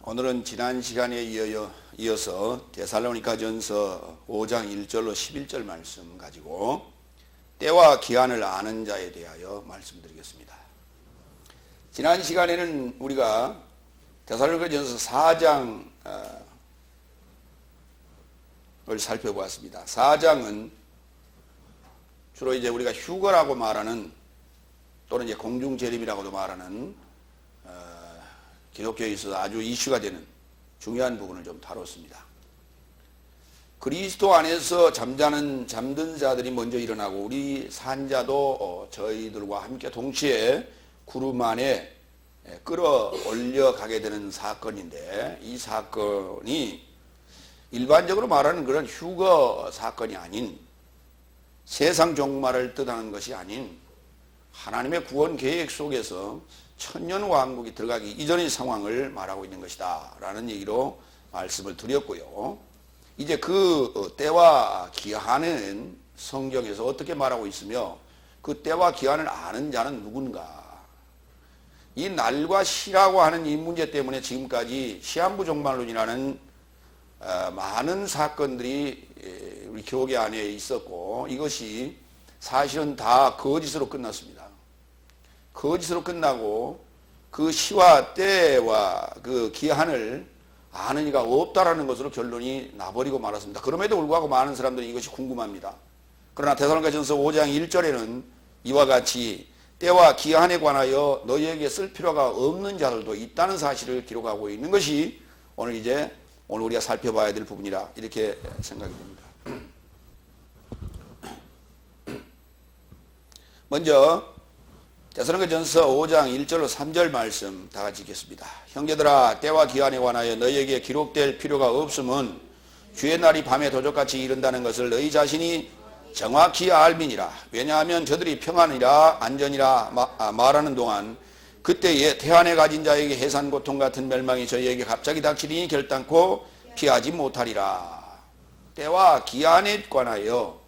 오늘은 지난 시간에 이어서 데살로니가전서 5장 1절로 11절 말씀 가지고 때와 기한을 아는 자에 대하여 말씀드리겠습니다. 지난 시간에는 우리가 데살로니가전서 4장을 살펴보았습니다. 4장은 주로 이제 우리가 휴거라고 말하는 또는 이제 공중재림이라고도 말하는 기독교에 있어서 아주 이슈가 되는 중요한 부분을 좀 다뤘습니다. 그리스도 안에서 잠든 자들이 먼저 일어나고 우리 산자도 저희들과 함께 동시에 구름 안에 끌어올려 가게 되는 사건인데, 이 사건이 일반적으로 말하는 그런 휴거 사건이 아닌, 세상 종말을 뜻하는 것이 아닌 하나님의 구원 계획 속에서 천년왕국이 들어가기 이전의 상황을 말하고 있는 것이다 라는 얘기로 말씀을 드렸고요. 이제 그 때와 기한은 성경에서 어떻게 말하고 있으며 그 때와 기한을 아는 자는 누군가. 이 날과 시라고 하는 이 문제 때문에 지금까지 시한부 종말론이라는 많은 사건들이 우리 교계 안에 있었고, 이것이 사실은 다 거짓으로 끝났습니다. 거짓으로 끝나고 그 시와 때와 그 기한을 아는 이가 없다라는 것으로 결론이 나버리고 말았습니다. 그럼에도 불구하고 많은 사람들이 이것이 궁금합니다. 그러나 데살로니가전서 5장 1절에는 이와 같이 때와 기한에 관하여 너희에게 쓸 필요가 없는 자들도 있다는 사실을 기록하고 있는 것이 오늘 우리가 살펴봐야 될 부분이라 이렇게 생각이 됩니다. 먼저 데살로니가전서 5장 1절로 3절 말씀 다 같이 읽겠습니다. 형제들아, 때와 기한에 관하여 너희에게 기록될 필요가 없음은 주의 날이 밤에 도적같이 이른다는 것을 너희 자신이 정확히 알미니라. 왜냐하면 저들이 평안이라 안전이라 말하는 동안 그때에 태안에 가진 자에게 해산 고통 같은 멸망이 저희에게 갑자기 닥치리니 결단코 피하지 못하리라. 때와 기한에 관하여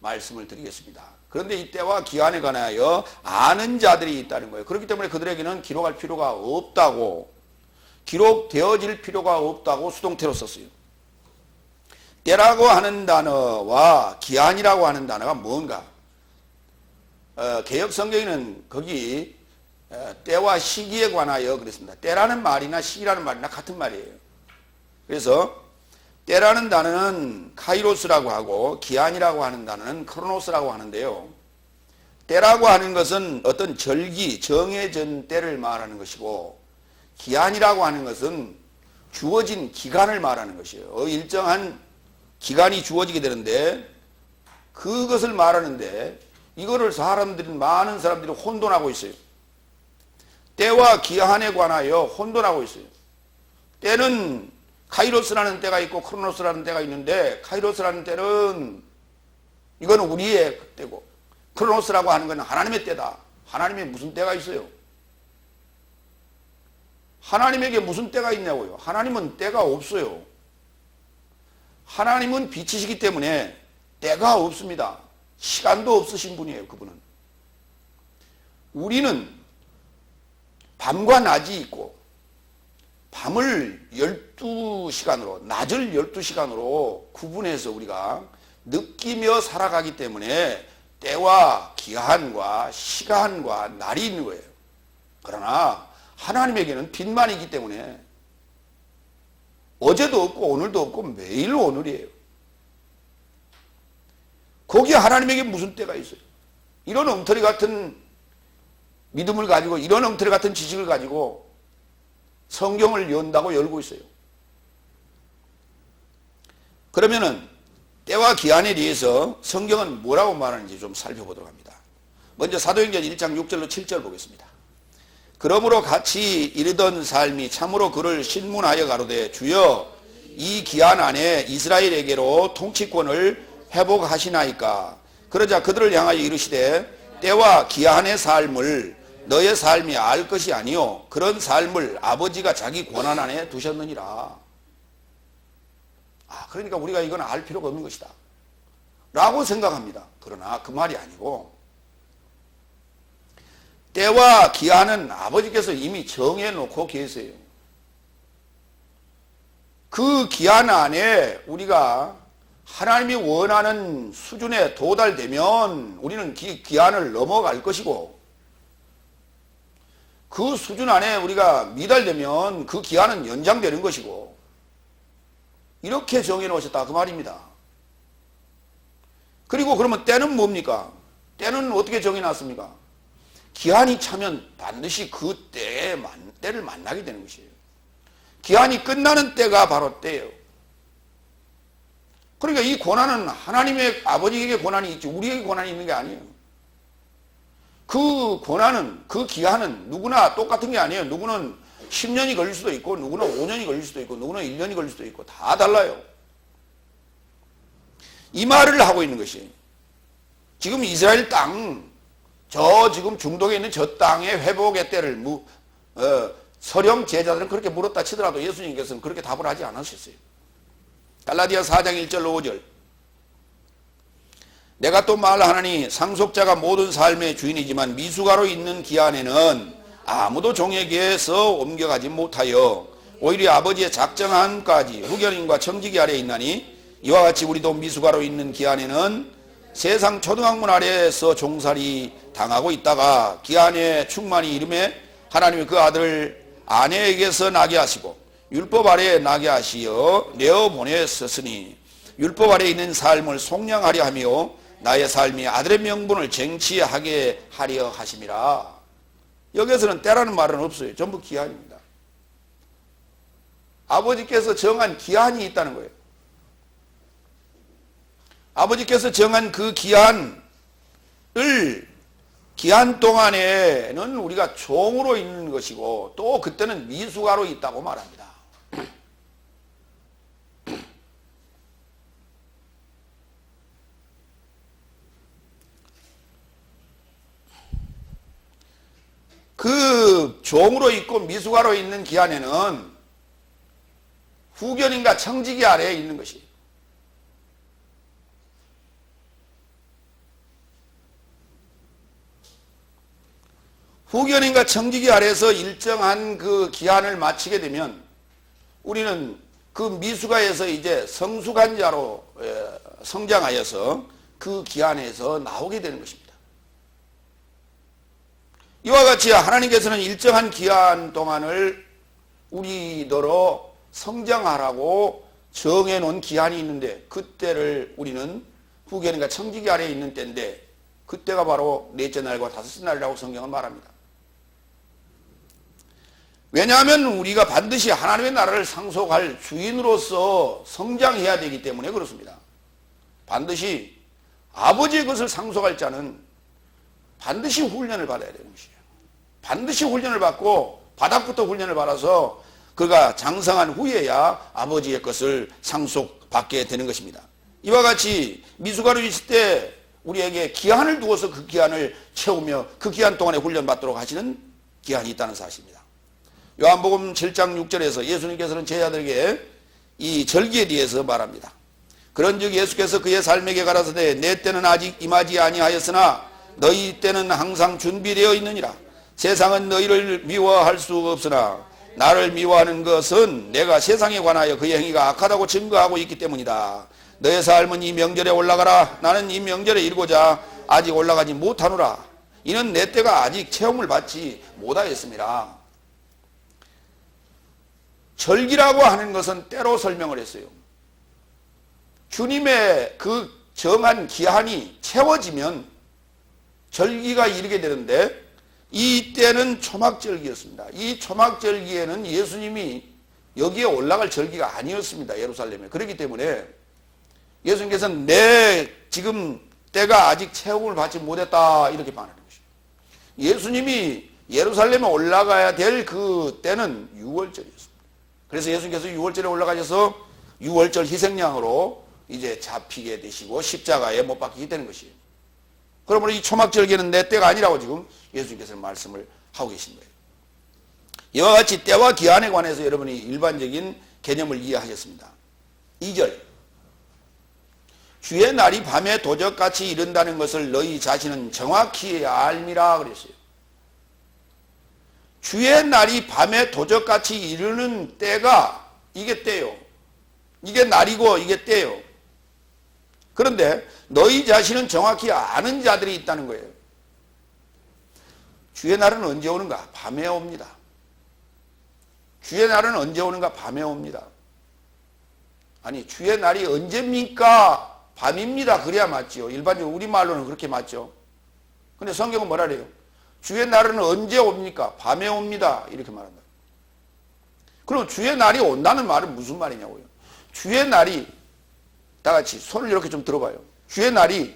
말씀을 드리겠습니다. 그런데 이 때와 기한에 관하여 아는 자들이 있다는 거예요. 그렇기 때문에 그들에게는 기록할 필요가 없다고, 기록되어질 필요가 없다고 수동태로 썼어요. 때라고 하는 단어와 기한이라고 하는 단어가 뭔가? 개역 성경에는 거기 때와 시기에 관하여 그랬습니다. 때라는 말이나 시기라는 말이나 같은 말이에요. 그래서 때라는 단어는 카이로스라고 하고 기한이라고 하는 단어는 크로노스라고 하는데요. 때라고 하는 것은 어떤 절기, 정해진 때를 말하는 것이고, 기한이라고 하는 것은 주어진 기간을 말하는 것이에요. 일정한 기간이 주어지게 되는데 그것을 말하는데 이거를 많은 사람들이 혼돈하고 있어요. 때와 기한에 관하여 혼돈하고 있어요. 때는 카이로스라는 때가 있고 크로노스라는 때가 있는데, 카이로스라는 때는 이거는 우리의 때고 크로노스라고 하는 건 하나님의 때다. 하나님의 무슨 때가 있어요? 하나님에게 무슨 때가 있냐고요? 하나님은 때가 없어요. 하나님은 빛이시기 때문에 때가 없습니다. 시간도 없으신 분이에요, 그분은. 우리는 밤과 낮이 있고 밤을 12시간으로, 낮을 12시간으로 구분해서 우리가 느끼며 살아가기 때문에 때와 기한과 시간과 날이 있는 거예요. 그러나 하나님에게는 빛만 있기 때문에 어제도 없고 오늘도 없고 매일 오늘이에요. 거기에 하나님에게 무슨 때가 있어요? 이런 엉터리 같은 믿음을 가지고, 이런 엉터리 같은 지식을 가지고 성경을 연다고 열고 있어요. 그러면은 때와 기한에 대해서 성경은 뭐라고 말하는지 좀 살펴보도록 합니다. 먼저 사도행전 1장 6절로 7절 보겠습니다. 그러므로 같이 이르던 삶이 참으로 그를 신문하여 가로되 주여 이 기한 안에 이스라엘에게로 통치권을 회복하시나이까. 그러자 그들을 향하여 이르시되 때와 기한의 삶을 너의 삶이 알 것이 아니요 그런 삶을 아버지가 자기 권한 안에 두셨느니라. 그러니까 우리가 이건 알 필요가 없는 것이다 라고 생각합니다. 그러나 그 말이 아니고, 때와 기한은 아버지께서 이미 정해놓고 계세요. 그 기한 안에 우리가 하나님이 원하는 수준에 도달되면 우리는 기한을 넘어갈 것이고, 그 수준 안에 우리가 미달되면 그 기한은 연장되는 것이고, 이렇게 정해 놓으셨다 그 말입니다. 그리고 그러면 때는 뭡니까? 때는 어떻게 정해 놨습니까? 기한이 차면 반드시 그 때를 만나게 되는 것이에요. 기한이 끝나는 때가 바로 때예요. 그러니까 이 고난은 하나님의 아버지에게 고난이 있지 우리에게 고난이 있는 게 아니에요. 그 고난은, 그 기한은 누구나 똑같은 게 아니에요. 누구는 10년이 걸릴 수도 있고, 누구는 5년이 걸릴 수도 있고, 누구는 1년이 걸릴 수도 있고, 다 달라요. 이 말을 하고 있는 것이, 지금 이스라엘 땅, 지금 중동에 있는 저 땅의 회복의 때를 서령 제자들은 그렇게 물었다 치더라도 예수님께서는 그렇게 답을 하지 않으셨어요. 갈라디아 4장 1절로 5절. 내가 또 말하노니 상속자가 모든 삶의 주인이지만 미수가로 있는 기한에는 아무도 종에게서 옮겨가지 못하여 오히려 아버지의 작정함까지 후견인과 청지기 아래에 있나니, 이와 같이 우리도 미수가로 있는 기한에는 세상 초등학문 아래에서 종살이 당하고 있다가 기한의 충만이 이름에 하나님이 그 아들을 아내에게서 나게 하시고 율법 아래에 나게 하시어 내어 보내셨으니 율법 아래에 있는 삶을 속량하려 하며 나의 삶이 아들의 명분을 쟁취하게 하려 하심이라. 여기서는 때라는 말은 없어요. 전부 기한입니다. 아버지께서 정한 기한이 있다는 거예요. 아버지께서 정한 그 기한 동안에는 우리가 종으로 있는 것이고, 또 그때는 미수가로 있다고 말합니다. 그 종으로 있고 미수가로 있는 기한에는 후견인과 청지기 아래에 있는 것이, 후견인과 청지기 아래에서 일정한 그 기한을 마치게 되면 우리는 그 미수가에서 이제 성숙한 자로 성장하여서 그 기한에서 나오게 되는 것입니다. 이와 같이 하나님께서는 일정한 기한 동안을 우리더러 성장하라고 정해놓은 기한이 있는데, 그때를 우리는 후견인과 청지기 아래에 있는 때인데, 그때가 바로 넷째 날과 다섯째 날이라고 성경은 말합니다. 왜냐하면 우리가 반드시 하나님의 나라를 상속할 주인으로서 성장해야 되기 때문에 그렇습니다. 반드시 아버지의 것을 상속할 자는 반드시 훈련을 받아야 되는 것이에요. 반드시 훈련을 받고 바닥부터 훈련을 받아서 그가 장성한 후에야 아버지의 것을 상속받게 되는 것입니다. 이와 같이 미수가로 있을 때 우리에게 기한을 두어서 그 기한을 채우며 그 기한 동안에 훈련받도록 하시는 기한이 있다는 사실입니다. 요한복음 7장 6절에서 예수님께서는 제자들에게 이 절기에 대해서 말합니다. 그런즉 예수께서 그의 삶에게 가라사대 내 때는 아직 임하지 아니하였으나 너희 때는 항상 준비되어 있느니라. 세상은 너희를 미워할 수 없으나 나를 미워하는 것은 내가 세상에 관하여 그의 행위가 악하다고 증거하고 있기 때문이다. 너의 삶은 이 명절에 올라가라. 나는 이 명절에 이르고자 아직 올라가지 못하노라. 이는 내 때가 아직 체험을 받지 못하였습니다. 절기라고 하는 것은 때로 설명을 했어요. 주님의 그 정한 기한이 채워지면 절기가 이르게 되는데, 이 때는 초막절기였습니다. 이 초막절기에는 예수님이 여기에 올라갈 절기가 아니었습니다. 예루살렘에. 그렇기 때문에 예수님께서는 내 지금 때가 아직 체험을 받지 못했다 이렇게 말하는 것이죠. 예수님이 예루살렘에 올라가야 될 그 때는 6월절이었습니다. 그래서 예수님께서 6월절에 올라가셔서 6월절 희생양으로 이제 잡히게 되시고 십자가에 못 박히게 되는 것이에요. 그러므로 이 초막절기는 내 때가 아니라고 지금 예수님께서 말씀을 하고 계신 거예요. 이와 같이 때와 기한에 관해서 여러분이 일반적인 개념을 이해하셨습니다. 2절. 주의 날이 밤에 도적같이 이른다는 것을 너희 자신은 정확히 알미라 그랬어요. 주의 날이 밤에 도적같이 이르는 때가 이게 때요. 이게 날이고 이게 때요. 그런데 너희 자신은 정확히 아는 자들이 있다는 거예요. 주의 날은 언제 오는가? 밤에 옵니다. 주의 날은 언제 오는가? 밤에 옵니다. 아니, 주의 날이 언제입니까? 밤입니다. 그래야 맞지요. 일반적으로 우리말로는 그렇게 맞죠. 근데 성경은 뭐라 그래요? 주의 날은 언제 옵니까? 밤에 옵니다. 이렇게 말한다. 그럼 주의 날이 온다는 말은 무슨 말이냐고요? 주의 날이, 다 같이 손을 이렇게 좀 들어봐요. 주의 날이,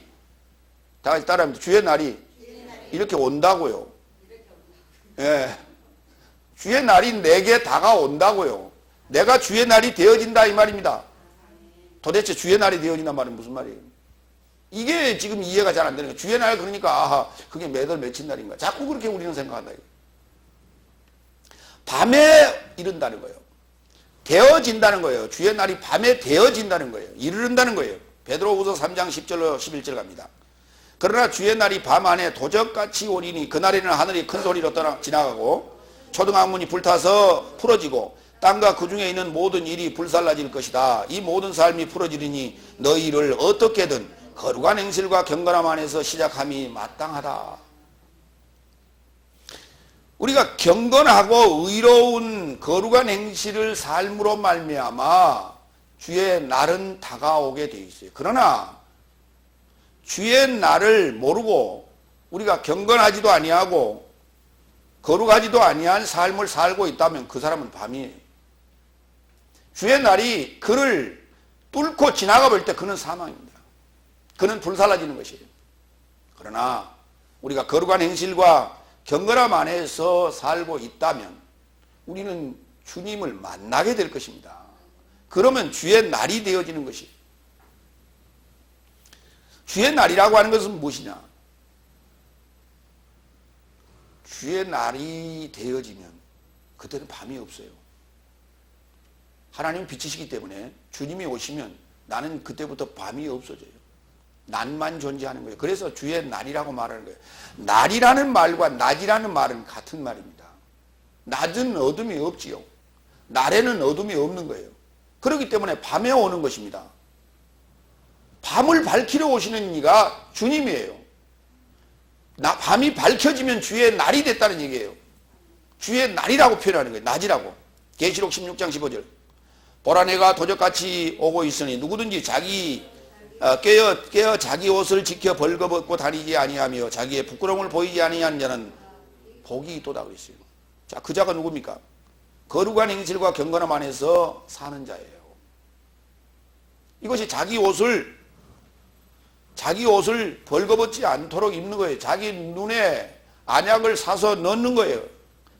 다 같이 따라합니다. 주의 날이 이렇게 온다고요. 예. 주의 날이 내게 다가온다고요. 내가 주의 날이 되어진다 이 말입니다. 도대체 주의 날이 되어진다는 말은 무슨 말이에요? 이게 지금 이해가 잘 안 되는 거예요. 주의 날 그러니까 아하 그게 몇 월 며칠 날인가. 자꾸 그렇게 우리는 생각한다. 밤에 이른다는 거예요. 되어진다는 거예요. 주의 날이 밤에 되어진다는 거예요. 이르른다는 거예요. 베드로후서 3장 10절로 11절 갑니다. 그러나 주의 날이 밤 안에 도적같이 오리니 그날에는 하늘이 큰 소리로 지나가고 초등학문이 불타서 풀어지고 땅과 그 중에 있는 모든 일이 불살라질 것이다. 이 모든 삶이 풀어지리니 너희를 어떻게든 거룩한 행실과 경건함 안에서 시작함이 마땅하다. 우리가 경건하고 의로운 거룩한 행실을 삶으로 말미암아 주의 날은 다가오게 돼 있어요. 그러나 주의 날을 모르고 우리가 경건하지도 아니하고 거룩하지도 아니한 삶을 살고 있다면 그 사람은 밤이에요. 주의 날이 그를 뚫고 지나가 볼 때 그는 사망입니다. 그는 불살라지는 것이에요. 그러나 우리가 거룩한 행실과 경건함 안에서 살고 있다면 우리는 주님을 만나게 될 것입니다. 그러면 주의 날이 되어지는 것이에요. 주의 날이라고 하는 것은 무엇이냐? 주의 날이 되어지면 그때는 밤이 없어요. 하나님 빛이시기 때문에 주님이 오시면 나는 그때부터 밤이 없어져요. 낮만 존재하는 거예요. 그래서 주의 날이라고 말하는 거예요. 날이라는 말과 낮이라는 말은 같은 말입니다. 낮은 어둠이 없지요. 날에는 어둠이 없는 거예요. 그렇기 때문에 밤에 오는 것입니다. 밤을 밝히러 오시는 이가 주님이에요. 밤이 밝혀지면 주의 날이 됐다는 얘기예요. 주의 날이라고 표현하는 거예요. 낮이라고. 계시록 16장 15절. 보라 내가 도적같이 오고 있으니 누구든지 깨어 자기 옷을 지켜 벌거벗고 다니지 아니하며 자기의 부끄러움을 보이지 아니하는 자는 복이 있도다 그랬어요. 자, 그 자가 누굽니까? 거룩한 행실과 경건함 안에서 사는 자예요. 이것이 자기 옷을 벌거벗지 않도록 입는 거예요. 자기 눈에 안약을 사서 넣는 거예요.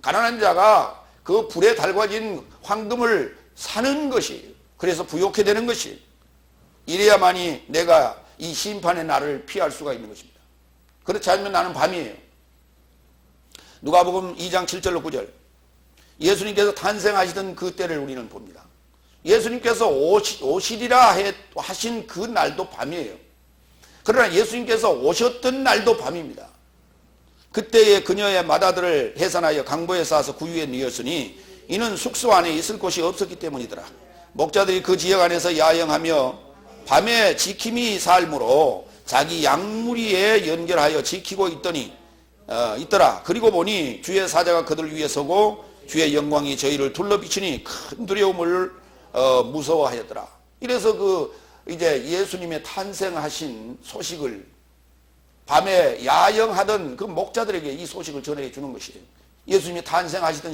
가난한 자가 그 불에 달궈진 황금을 사는 것이, 그래서 부욕해 되는 것이, 이래야만이 내가 이 심판의 날을 피할 수가 있는 것입니다. 그렇지 않으면 나는 밤이에요. 누가복음 2장 7절로 9절. 예수님께서 탄생하시던 그 때를 우리는 봅니다. 예수님께서 오시리라 하신 그 날도 밤이에요. 그러나 예수님께서 오셨던 날도 밤입니다. 그때에 그녀의 맏아들을 해산하여 강보에 쌓아서 구유에 뉘었으니 이는 숙소 안에 있을 곳이 없었기 때문이더라. 목자들이 그 지역 안에서 야영하며 밤에 지킴이 삶으로 자기 양무리에 연결하여 지키고 있더라. 그리고 보니 주의 사자가 그들 위에 서고 주의 영광이 저희를 둘러비치니 큰 두려움을 무서워하였더라. 이래서 이제 예수님의 탄생하신 소식을 밤에 야영하던 그 목자들에게 이 소식을 전해 주는 것이에요. 예수님이 탄생하시던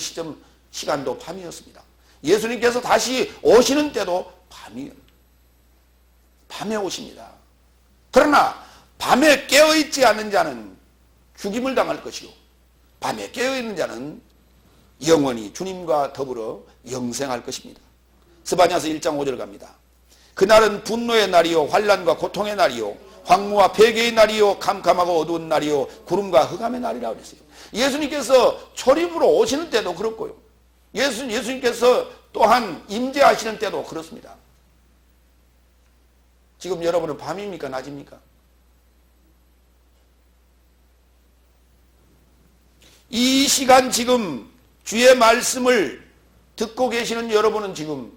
시간도 밤이었습니다. 예수님께서 다시 오시는 때도 밤이에요. 밤에 오십니다. 그러나 밤에 깨어있지 않는 자는 죽임을 당할 것이요 밤에 깨어있는 자는 영원히 주님과 더불어 영생할 것입니다. 스바냐서 1장 5절 갑니다. 그날은 분노의 날이요 환난과 고통의 날이요 황무와 폐괴의 날이요 캄캄하고 어두운 날이요 구름과 흑암의 날이라고 그랬어요. 예수님께서 초림으로 오시는 때도 그렇고요. 예수님께서 또한 임재하시는 때도 그렇습니다. 지금 여러분은 밤입니까? 낮입니까? 이 시간 지금 주의 말씀을 듣고 계시는 여러분은 지금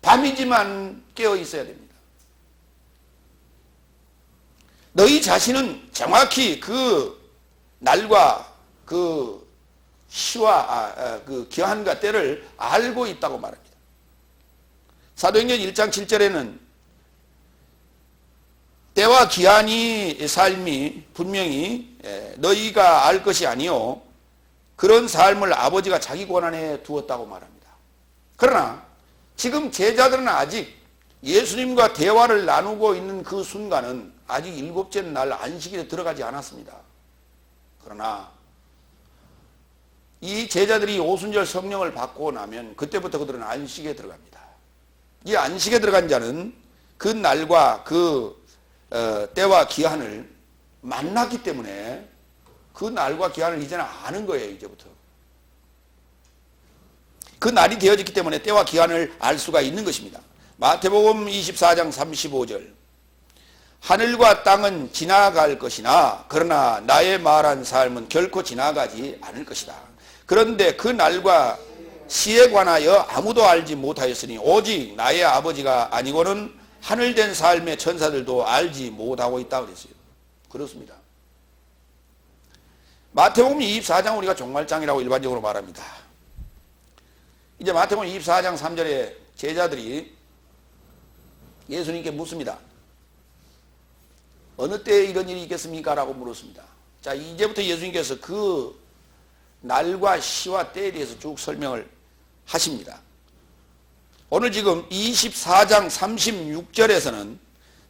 밤이지만 깨어 있어야 됩니다. 너희 자신은 정확히 그 날과 그 시와 그 기한과 때를 알고 있다고 말합니다. 사도행전 1장 7절에는 때와 기한이 삶이 분명히 너희가 알 것이 아니요 그런 삶을 아버지가 자기 권한에 두었다고 말합니다. 그러나 지금 제자들은 아직 예수님과 대화를 나누고 있는 그 순간은 아직 일곱째 날 안식일에 들어가지 않았습니다. 그러나 이 제자들이 오순절 성령을 받고 나면 그때부터 그들은 안식에 들어갑니다. 이 안식에 들어간 자는 그 날과 그 때와 기한을 만났기 때문에 그 날과 기한을 이제는 아는 거예요. 이제부터 그 날이 되어졌기 때문에 때와 기한을 알 수가 있는 것입니다. 마태복음 24장 35절 하늘과 땅은 지나갈 것이나 그러나 나의 말한 삶은 결코 지나가지 않을 것이다. 그런데 그 날과 시에 관하여 아무도 알지 못하였으니 오직 나의 아버지가 아니고는 하늘된 삶의 천사들도 알지 못하고 있다 그랬어요. 그렇습니다. 마태복음 24장 우리가 종말장이라고 일반적으로 말합니다. 이제 마태복음 24장 3절에 제자들이 예수님께 묻습니다. 어느 때에 이런 일이 있겠습니까? 라고 물었습니다. 자, 이제부터 예수님께서 그 날과 시와 때에 대해서 쭉 설명을 하십니다. 오늘 지금 24장 36절에서는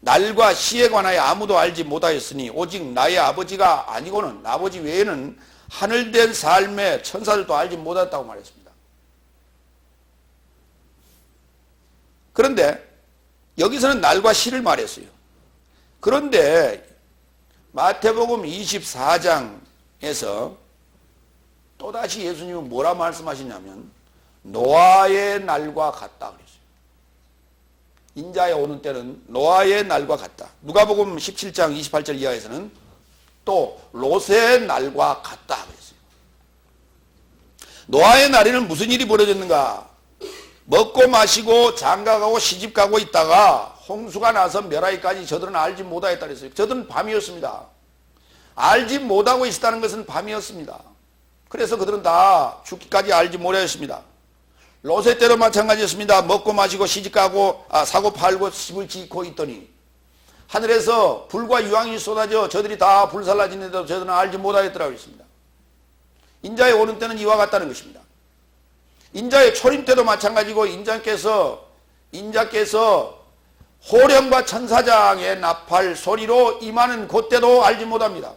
날과 시에 관하여 아무도 알지 못하였으니 오직 나의 아버지가 아니고는 아버지 외에는 하늘된 삶의 천사들도 알지 못했다고 말했습니다. 그런데 여기서는 날과 시를 말했어요. 그런데 마태복음 24장에서 또다시 예수님은 뭐라 말씀하시냐면 노아의 날과 같다 그랬어요. 인자에 오는 때는 노아의 날과 같다. 누가복음 17장 28절 이하에서는 또 롯의 날과 같다 그랬어요. 노아의 날에는 무슨 일이 벌어졌는가? 먹고 마시고 장가가고 시집가고 있다가 홍수가 나서 멸하기까지 저들은 알지 못하였다 그랬어요. 저들은 밤이었습니다. 알지 못하고 있었다는 것은 밤이었습니다. 그래서 그들은 다 죽기까지 알지 못하였습니다. 롯의 때도 마찬가지였습니다. 먹고 마시고 시집가고 사고 팔고 집을 짓고 있더니 하늘에서 불과 유황이 쏟아져 저들이 다 불살라지는데도 저들은 알지 못하였더라고 했습니다. 인자에 오는 때는 이와 같다는 것입니다. 인자의 초림 때도 마찬가지고 인자께서 호령과 천사장의 나팔 소리로 임하는 그때도 알지 못합니다.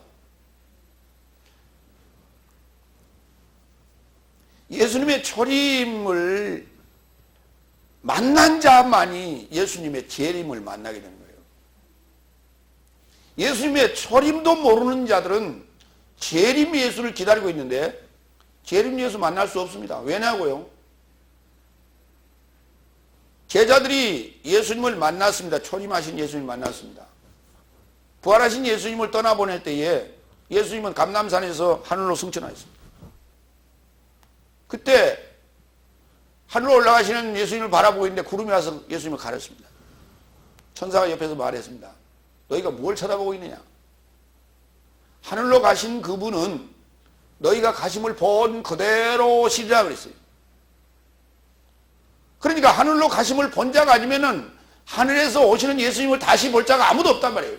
예수님의 초림을 만난 자만이 예수님의 재림을 만나게 되는 거예요. 예수님의 초림도 모르는 자들은 재림 예수를 기다리고 있는데 재림 예수 만날 수 없습니다. 왜냐고요? 제자들이 예수님을 만났습니다. 초림하신 예수님을 만났습니다. 부활하신 예수님을 떠나보낼 때에 예수님은 감람산에서 하늘로 승천하였습니다. 그때 하늘로 올라가시는 예수님을 바라보고 있는데 구름이 와서 예수님을 가렸습니다. 천사가 옆에서 말했습니다. 너희가 뭘 쳐다보고 있느냐? 하늘로 가신 그분은 너희가 가심을 본 그대로 오시리라 그랬어요. 그러니까 하늘로 가심을 본 자가 아니면은 하늘에서 오시는 예수님을 다시 볼 자가 아무도 없단 말이에요.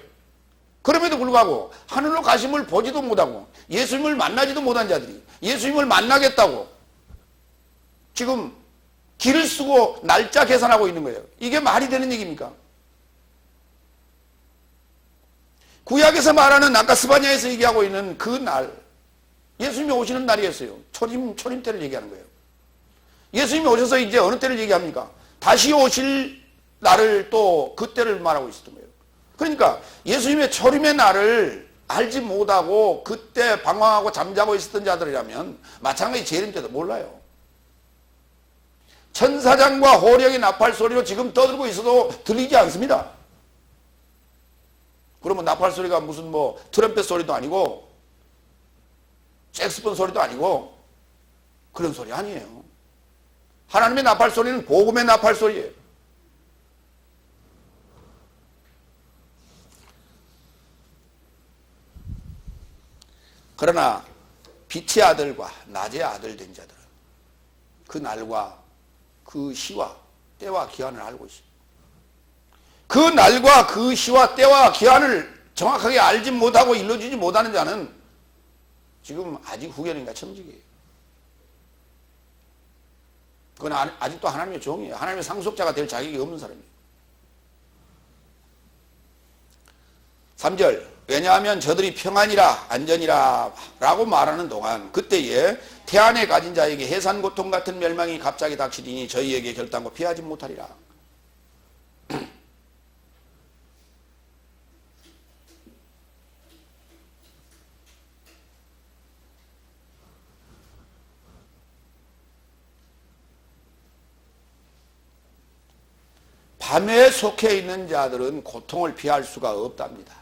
그럼에도 불구하고 하늘로 가심을 보지도 못하고 예수님을 만나지도 못한 자들이 예수님을 만나겠다고 지금 길을 쓰고 날짜 계산하고 있는 거예요. 이게 말이 되는 얘기입니까? 구약에서 말하는 아까 스바냐에서 얘기하고 있는 그 날, 예수님이 오시는 날이었어요. 초림 때를 얘기하는 거예요. 예수님이 오셔서 이제 어느 때를 얘기합니까? 다시 오실 날을 또 그때를 말하고 있었던 거예요. 그러니까 예수님의 초림의 날을 알지 못하고 그때 방황하고 잠자고 있었던 자들이라면 마찬가지 재림 때도 몰라요. 천사장과 호령의 나팔 소리로 지금 떠들고 있어도 들리지 않습니다. 그러면 나팔 소리가 무슨 뭐 트럼펫 소리도 아니고 색스폰 소리도 아니고 그런 소리 아니에요. 하나님의 나팔 소리는 복음의 나팔 소리예요. 그러나 빛의 아들과 낮의 아들 된 자들은 그 날과 그 시와 때와 기한을 알고 있습니다. 그 날과 그 시와 때와 기한을 정확하게 알지 못하고 일러주지 못하는 자는 지금 아직 후견인가 천직이에요. 그건 아직도 하나님의 종이에요. 하나님의 상속자가 될 자격이 없는 사람이에요. 3절, 왜냐하면 저들이 평안이라 안전이라 라고 말하는 동안 그때에 태안에 가진 자에게 해산고통 같은 멸망이 갑자기 닥치리니 저희에게 결단코 피하지 못하리라. 밤에 속해 있는 자들은 고통을 피할 수가 없답니다.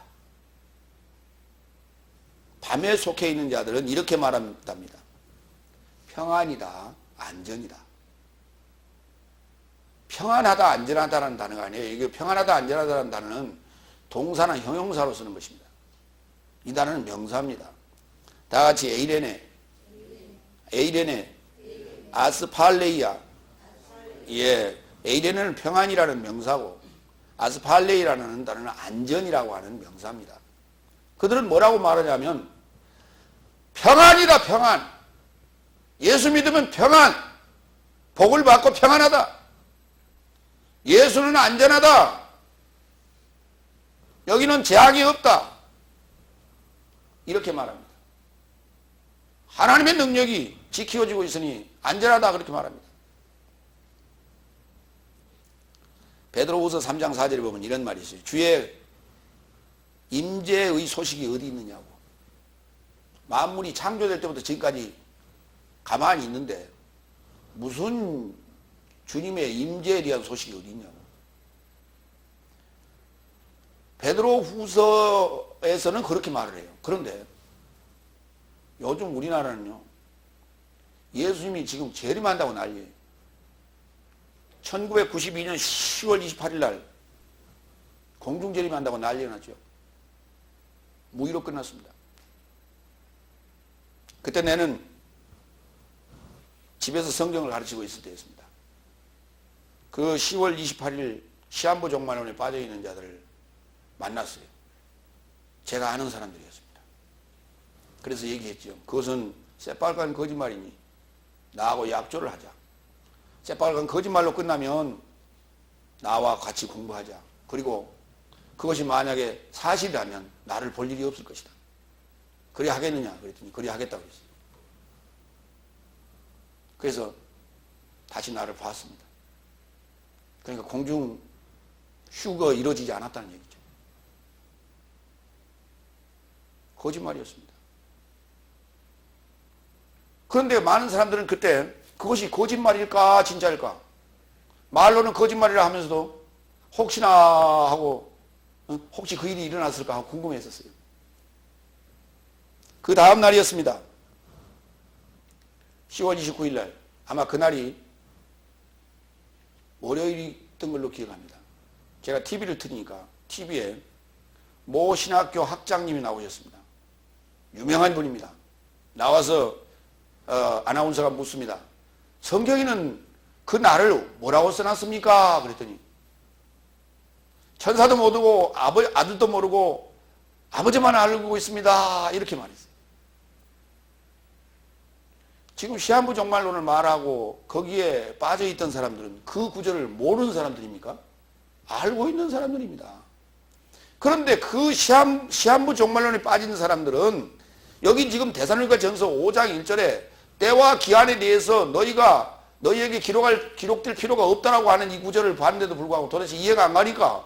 밤에 속해 있는 자들은 이렇게 말한답니다. 평안이다, 안전이다. 평안하다, 안전하다라는 단어가 아니에요. 이게 평안하다, 안전하다라는 단어는 동사나 형용사로 쓰는 것입니다. 이 단어는 명사입니다. 다 같이 에이레네, 아스팔레이아. 예, 에이레네는 평안이라는 명사고 아스팔레이라는 단어는 안전이라고 하는 명사입니다. 그들은 뭐라고 말하냐면 평안이다, 평안. 예수 믿으면 평안. 복을 받고 평안하다. 예수는 안전하다. 여기는 재앙이 없다. 이렇게 말합니다. 하나님의 능력이 지켜지고 있으니 안전하다 그렇게 말합니다. 베드로후서 3장 4절에 보면 이런 말이 있어요. 주의 임재의 소식이 어디 있느냐고. 만물이 창조될 때부터 지금까지 가만히 있는데 무슨 주님의 임재에 대한 소식이 어디 있냐고. 베드로후서에서는 그렇게 말을 해요. 그런데 요즘 우리나라는요, 예수님이 지금 재림한다고 난리예요. 1992년 10월 28일 날 공중재림한다고 난리가 났죠. 무기로 끝났습니다. 그때 내는 집에서 성경을 가르치고 있을 때였습니다. 그 10월 28일 시한부 종말론에 빠져있는 자들을 만났어요. 제가 아는 사람들이었습니다. 그래서 얘기했죠. 그것은 새빨간 거짓말이니 나하고 약조를 하자. 새빨간 거짓말로 끝나면 나와 같이 공부하자. 그리고 그것이 만약에 사실이라면 나를 볼 일이 없을 것이다. 그리 하겠느냐 그랬더니 그리 하겠다고 했어요. 그래서 다시 나를 봤습니다. 그러니까 공중 휴가 이루어지지 않았다는 얘기죠. 거짓말이었습니다. 그런데 많은 사람들은 그때 그것이 거짓말일까 진짜일까, 말로는 거짓말이라 하면서도 혹시나 하고 혹시 그 일이 일어났을까 하고 궁금했었어요. 그 다음 날이었습니다. 10월 29일 날, 아마 그날이 월요일이었던 걸로 기억합니다. 제가 TV를 틀으니까 TV에 모 신학교 학장님이 나오셨습니다. 유명한 분입니다. 나와서 아나운서가 묻습니다. 성경에는 그 날을 뭐라고 써놨습니까? 그랬더니 천사도 모르고 아들도 모르고 아버지만 알고 있습니다. 이렇게 말했어요. 지금 시한부 종말론을 말하고 거기에 빠져있던 사람들은 그 구절을 모르는 사람들입니까? 알고 있는 사람들입니다. 그런데 그 시한부 종말론에 빠진 사람들은 여기 지금 데살로니가 전서 5장 1절에 때와 기한에 대해서 너희에게 기록될 필요가 없다라고 하는 이 구절을 봤는데도 불구하고 도대체 이해가 안 가니까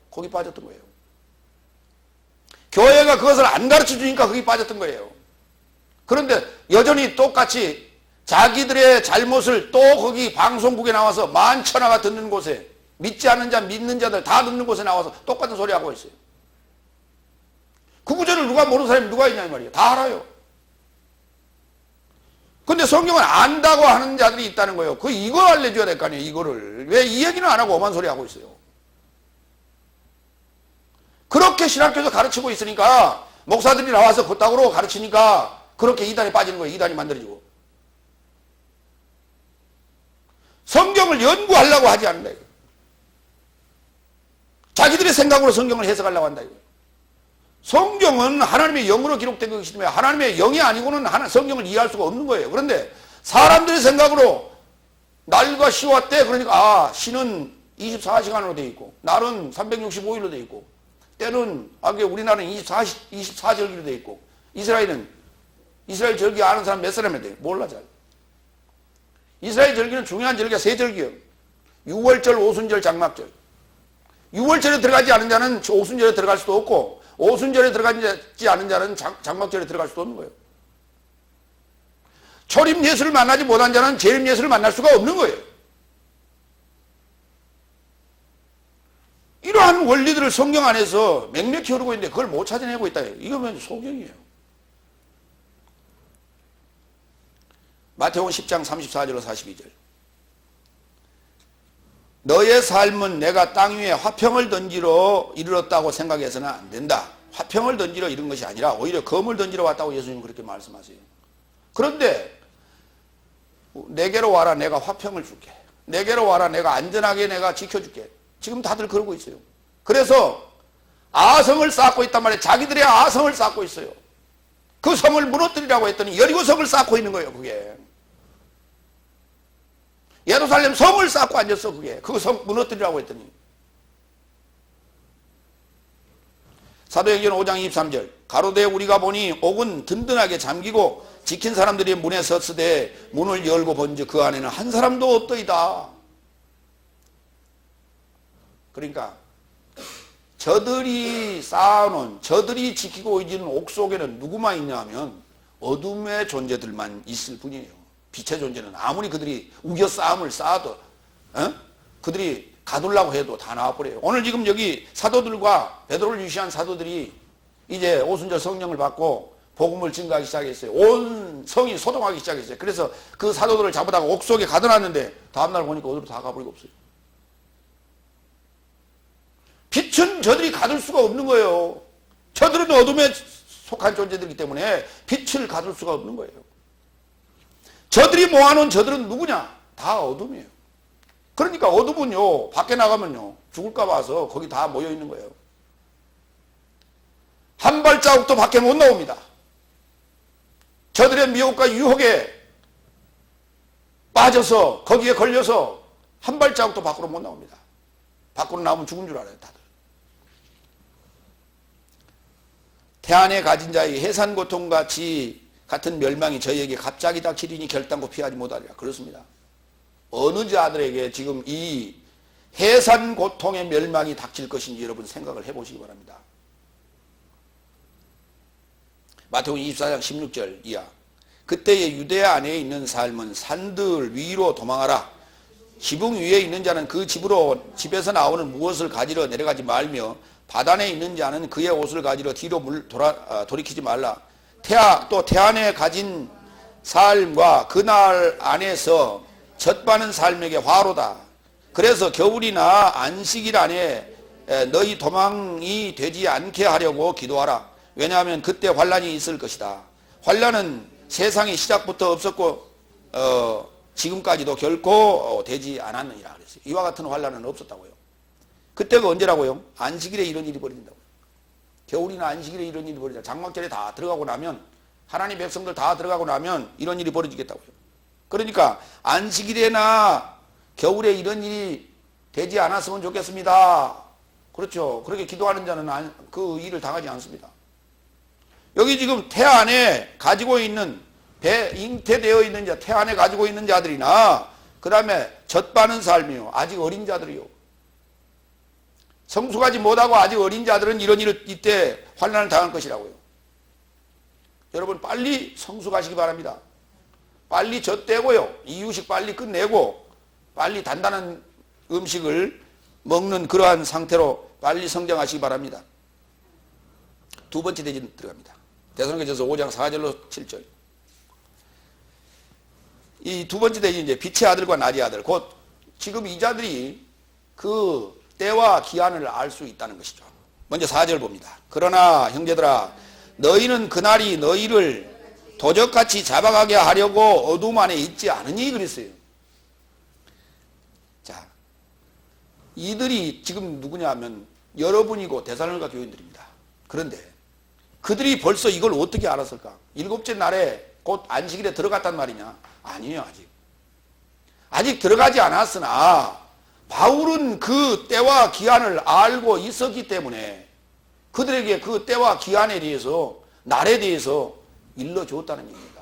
거기 빠졌던 거예요. 교회가 그것을 안 가르쳐 주니까 거기 빠졌던 거예요. 그런데 여전히 똑같이 자기들의 잘못을 또 거기 방송국에 나와서 만천하가 듣는 곳에, 믿지 않는 자, 믿는 자들 다 듣는 곳에 나와서 똑같은 소리 하고 있어요. 그 구절을 누가 모르는 사람이 누가 있냐 이 말이에요. 다 알아요. 근데 성경을 안다고 하는 자들이 있다는 거예요. 이걸 알려줘야 될 거 아니에요. 이거를. 왜 이 얘기는 안 하고 오만 소리 하고 있어요. 그렇게 신학교에서 가르치고 있으니까 목사들이 나와서 그따구로 가르치니까 그렇게 이단에 빠지는 거예요. 이단이 만들어지고. 성경을 연구하려고 하지 않는다. 이거. 자기들의 생각으로 성경을 해석하려고 한다. 이거. 성경은 하나님의 영으로 기록된 것이기 때문에 하나님의 영이 아니고는 성경을 이해할 수가 없는 거예요. 그런데 사람들의 생각으로 날과 시와 때, 그러니까 시는 24시간으로 되어 있고 날은 365일로 되어 있고 때는 우리나라는 24절기로 되어 있고 이스라엘 절기 아는 사람 몇 사람이 돼요? 몰라 잘. 이스라엘 절기는 중요한 절기가 세 절기예요. 6월절, 오순절, 장막절. 6월절에 들어가지 않은 자는 오순절에 들어갈 수도 없고 오순절에 들어가지 않은 자는 장막절에 들어갈 수도 없는 거예요. 초림 예수를 만나지 못한 자는 재림 예수를 만날 수가 없는 거예요. 이러한 원리들을 성경 안에서 맹맥히 흐르고 있는데 그걸 못 찾아내고 있다. 이거면 소경이에요. 마태복음 10장 34절로 42절. 너의 삶은 내가 땅 위에 화평을 던지러 이르렀다고 생각해서는 안 된다. 화평을 던지러 이런 것이 아니라 오히려 검을 던지러 왔다고 예수님은 그렇게 말씀하세요. 그런데 내게로 와라, 내가 화평을 줄게. 내게로 와라, 내가 안전하게 내가 지켜줄게. 지금 다들 그러고 있어요. 그래서 아성을 쌓고 있단 말이에요. 자기들의 아성을 쌓고 있어요. 그 성을 무너뜨리라고 했더니 여리고 성을 쌓고 있는 거예요. 그게 예루살렘 성을 쌓고 앉았어. 그게 그 성 무너뜨리라고 했더니. 사도행전 5장 23절. 가로되 우리가 보니 옥은 든든하게 잠기고 지킨 사람들이 문에 섰으되 문을 열고 본즉 그 안에는 한 사람도 없더이다. 그러니까 저들이 쌓아놓은, 저들이 지키고 있는 옥 속에는 누구만 있냐 하면 어둠의 존재들만 있을 뿐이에요. 빛의 존재는 아무리 그들이 우겨 싸움을 쌓아도 그들이 가두려고 해도 다 나와버려요. 오늘 지금 여기 사도들과 베드로를 유시한 사도들이 이제 오순절 성령을 받고 복음을 증거하기 시작했어요. 온 성이 소동하기 시작했어요. 그래서 그 사도들을 잡아다가 옥 속에 가둬놨는데 다음날 보니까 어디로 다 가버리고 없어요. 빛은 저들이 가둘 수가 없는 거예요. 저들은 어둠에 속한 존재들이기 때문에 빛을 가둘 수가 없는 거예요. 저들이 모아놓은 저들은 누구냐? 다 어둠이에요. 그러니까 어둠은요, 밖에 나가면요, 죽을까 봐서 거기 다 모여 있는 거예요. 한 발자국도 밖에 못 나옵니다. 저들의 미혹과 유혹에 빠져서 거기에 걸려서 한 발자국도 밖으로 못 나옵니다. 밖으로 나오면 죽은 줄 알아요, 다들. 태안에 가진 자의 해산 고통같이 같은 멸망이 저희에게 갑자기 닥치리니 결단코 피하지 못하리라. 그렇습니다. 어느 자들에게 지금 이 해산 고통의 멸망이 닥칠 것인지 여러분 생각을 해보시기 바랍니다. 마태복음 24장 16절 이하. 그때의 유대야 안에 있는 삶은 산들 위로 도망하라. 지붕 위에 있는 자는 그 집에서 나오는 무엇을 가지러 내려가지 말며 바단에 있는 자는 그의 옷을 가지러 뒤로 돌이키지 말라. 또 태안에 가진 삶과 그날 안에서 젖바는 삶에게 화로다. 그래서 겨울이나 안식일 안에 너희 도망이 되지 않게 하려고 기도하라. 왜냐하면 그때 환란이 있을 것이다. 환란은 세상의 시작부터 없었고 지금까지도 결코 되지 않았느니라 그랬어요. 이와 같은 환란은 없었다고요. 그때가 언제라고요? 안식일에 이런 일이 벌어진다고요. 겨울이나 안식일에 이런 일이 벌어진다. 장막절에 다 들어가고 나면, 하나님 백성들 다 들어가고 나면 이런 일이 벌어지겠다고요. 그러니까 안식일에나 겨울에 이런 일이 되지 않았으면 좋겠습니다. 그렇죠. 그렇게 기도하는 자는 그 일을 당하지 않습니다. 여기 지금 태안에 가지고 있는, 잉태되어 있는 자, 태안에 가지고 있는 자들이나 그 다음에 젖바는 삶이요, 아직 어린 자들이요, 성숙하지 못하고 아직 어린 자들은 이런 일을 이때 환난을 당할 것이라고요. 여러분 빨리 성숙하시기 바랍니다. 빨리 젖대고요, 이유식 빨리 끝내고 빨리 단단한 음식을 먹는 그러한 상태로 빨리 성장하시기 바랍니다. 두 번째 대진 들어갑니다. 데살로니가전서 5장 4절로 7절. 이 두 번째 대진 이제 빛의 아들과 낮의 아들, 곧 지금 이 자들이 그 때와 기한을 알 수 있다는 것이죠. 먼저 4절 봅니다. 그러나 형제들아 너희는 그날이 너희를 도적같이 잡아가게 하려고 어둠 안에 있지 않으니 그랬어요. 자, 이들이 지금 누구냐 하면 여러분이고 데살로니가 교인들입니다. 그런데 그들이 벌써 이걸 어떻게 알았을까? 일곱째 날에 곧 안식일에 들어갔단 말이냐? 아니에요, 아직. 아직 들어가지 않았으나 바울은 그 때와 기한을 알고 있었기 때문에 그들에게 그 때와 기한에 대해서, 날에 대해서 일러주었다는 얘기입니다.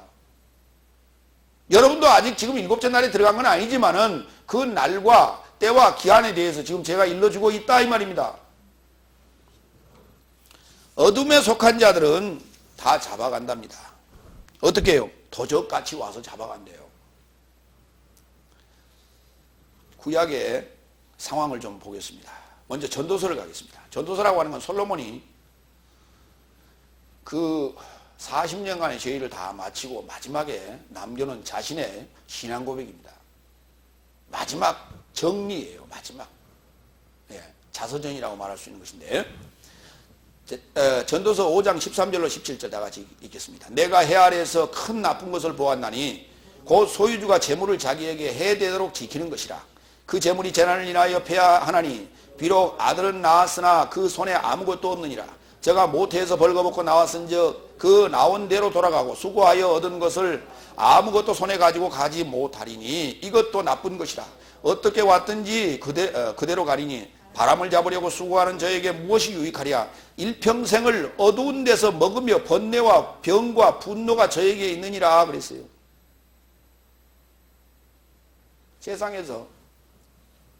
여러분도 아직 지금 일곱째 날에 들어간 건 아니지만은 그 날과 때와 기한에 대해서 지금 제가 일러주고 있다 이 말입니다. 어둠에 속한 자들은 다 잡아간답니다. 어떻게 해요? 도적같이 와서 잡아간대요. 구약의 상황을 좀 보겠습니다. 먼저 전도서를 가겠습니다. 전도서라고 하는 건 솔로몬이 그 40년간의 죄를 다 마치고 마지막에 남겨놓은 자신의 신앙 고백입니다. 마지막 정리예요. 마지막. 예, 자서전이라고 말할 수 있는 것인데 전도서 5장 13절로 17절 다 같이 읽겠습니다. 내가 해 아래에서 큰 나쁜 것을 보았나니 곧 소유주가 재물을 자기에게 해되도록 지키는 것이라. 그 재물이 재난을 인하여 패하하나니 비록 아들은 낳았으나 그 손에 아무것도 없느니라. 저가 모태에서 벌거벗고 나왔은즉 그 나온 대로 돌아가고 수고하여 얻은 것을 아무것도 손에 가지고 가지 못하리니 이것도 나쁜 것이라. 어떻게 왔든지 그대로 가리니 바람을 잡으려고 수고하는 저에게 무엇이 유익하랴. 일평생을 어두운 데서 먹으며 번뇌와 병과 분노가 저에게 있느니라 그랬어요. 세상에서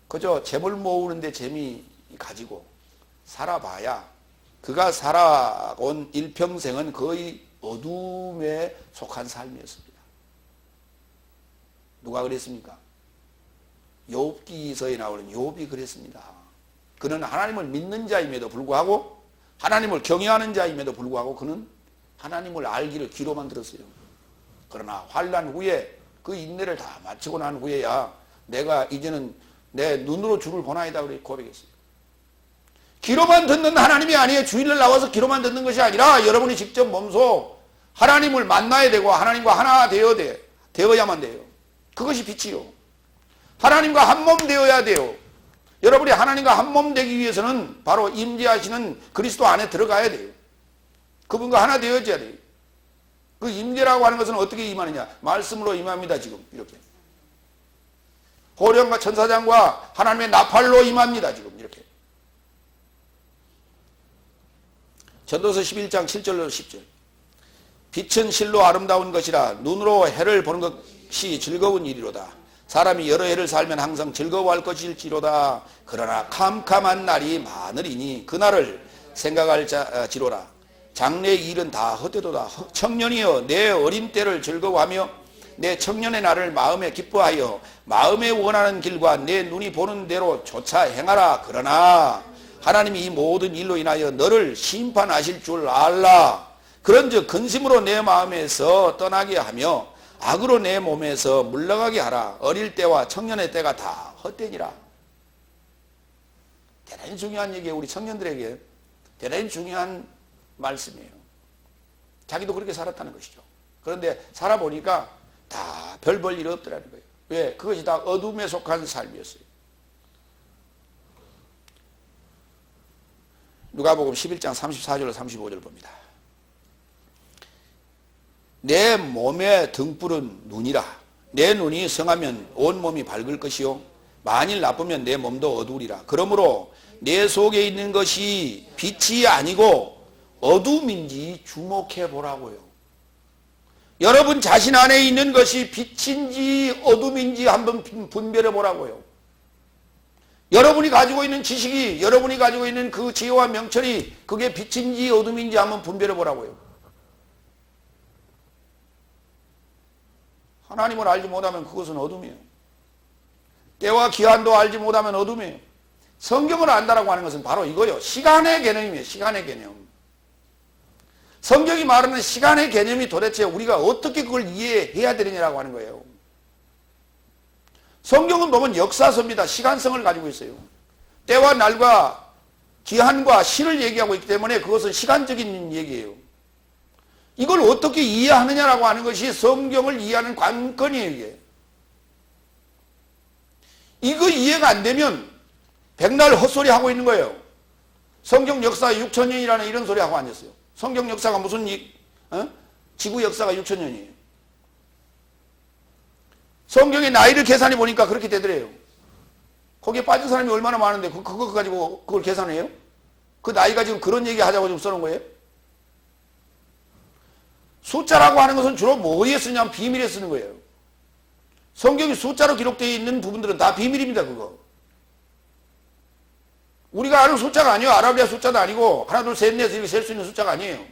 그저 재물 모으는 데 재미 가지고 살아봐야 그가 살아온 일평생은 거의 어둠에 속한 삶이었습니다. 누가 그랬습니까? 욥기서에 나오는 욥이 그랬습니다. 그는 하나님을 믿는 자임에도 불구하고 하나님을 경외하는 자임에도 불구하고 그는 하나님을 알기를 귀로만 들었어요. 그러나 환난 후에 그 인내를 다 마치고 난 후에야 내가 이제는 내 눈으로 주를 보나이다 그렇게 고백했어요. 귀로만 듣는 하나님이 아니에요. 주일날 나와서 귀로만 듣는 것이 아니라 여러분이 직접 몸소 하나님을 만나야 되고 하나님과 하나 되어야만 돼요. 그것이 빛이요. 하나님과 한 몸 되어야 돼요. 여러분이 하나님과 한 몸 되기 위해서는 바로 임재하시는 그리스도 안에 들어가야 돼요. 그분과 하나 되어져야 돼요. 그 임재라고 하는 것은 어떻게 임하느냐? 말씀으로 임합니다. 지금 이렇게. 호령과 천사장과 하나님의 나팔로 임합니다. 지금 이렇게. 전도서 11장 7절로 10절. 빛은 실로 아름다운 것이라 눈으로 해를 보는 것이 즐거운 일이로다. 사람이 여러 해를 살면 항상 즐거워할 것일지로다. 그러나 캄캄한 날이 많으리니 그날을 생각할지로라. 장래의 일은 다 헛되도다. 청년이여 내 어린 때를 즐거워하며 내 청년의 날을 마음에 기뻐하여 마음에 원하는 길과 내 눈이 보는 대로 조차 행하라. 그러나 하나님이 이 모든 일로 인하여 너를 심판하실 줄 알라. 그런즉 근심으로 내 마음에서 떠나게 하며 악으로 내 몸에서 물러가게 하라. 어릴 때와 청년의 때가 다 헛되니라. 대단히 중요한 얘기예요. 우리 청년들에게 대단히 중요한 말씀이에요. 자기도 그렇게 살았다는 것이죠. 그런데 살아보니까 다 별 볼 일 없더라는 거예요. 왜? 그것이 다 어둠에 속한 삶이었어요. 누가복음 11장 34절로 35절 봅니다. 내 몸의 등불은 눈이라. 내 눈이 성하면 온 몸이 밝을 것이요 만일 나쁘면 내 몸도 어두우리라. 그러므로 내 속에 있는 것이 빛이 아니고 어둠인지 주목해 보라고요. 여러분 자신 안에 있는 것이 빛인지 어둠인지 한번 분별해 보라고요. 여러분이 가지고 있는 지식이, 여러분이 가지고 있는 그 지혜와 명철이 그게 빛인지 어둠인지 한번 분별해 보라고요. 하나님을 알지 못하면 그것은 어둠이에요. 때와 기한도 알지 못하면 어둠이에요. 성경을 안다라고 하는 것은 바로 이거예요. 시간의 개념이에요. 시간의 개념. 성경이 말하는 시간의 개념이 도대체 우리가 어떻게 그걸 이해해야 되느냐라고 하는 거예요. 성경은 보면 역사서입니다. 시간성을 가지고 있어요. 때와 날과 기한과 시를 얘기하고 있기 때문에 그것은 시간적인 얘기예요. 이걸 어떻게 이해하느냐라고 하는 것이 성경을 이해하는 관건이에요, 이게. 이거 이해가 안 되면 백날 헛소리 하고 있는 거예요. 성경 역사 6,000년이라는 이런 소리 하고 앉았어요. 성경 역사가 무슨 지구 역사가 6,000년이에요. 성경의 나이를 계산해 보니까 그렇게 되더래요. 거기에 빠진 사람이 얼마나 많은데 그거 가지고 그걸 계산해요? 그 나이가 지금 그런 얘기 하자고 지금 써놓은 거예요? 숫자라고 하는 것은 주로 뭐에 쓰냐면 비밀에 쓰는 거예요. 성경이 숫자로 기록되어 있는 부분들은 다 비밀입니다, 그거. 우리가 아는 숫자가 아니에요. 아라비아 숫자도 아니고 하나 둘 셋 넷 이렇게 셀 수 있는 숫자가 아니에요.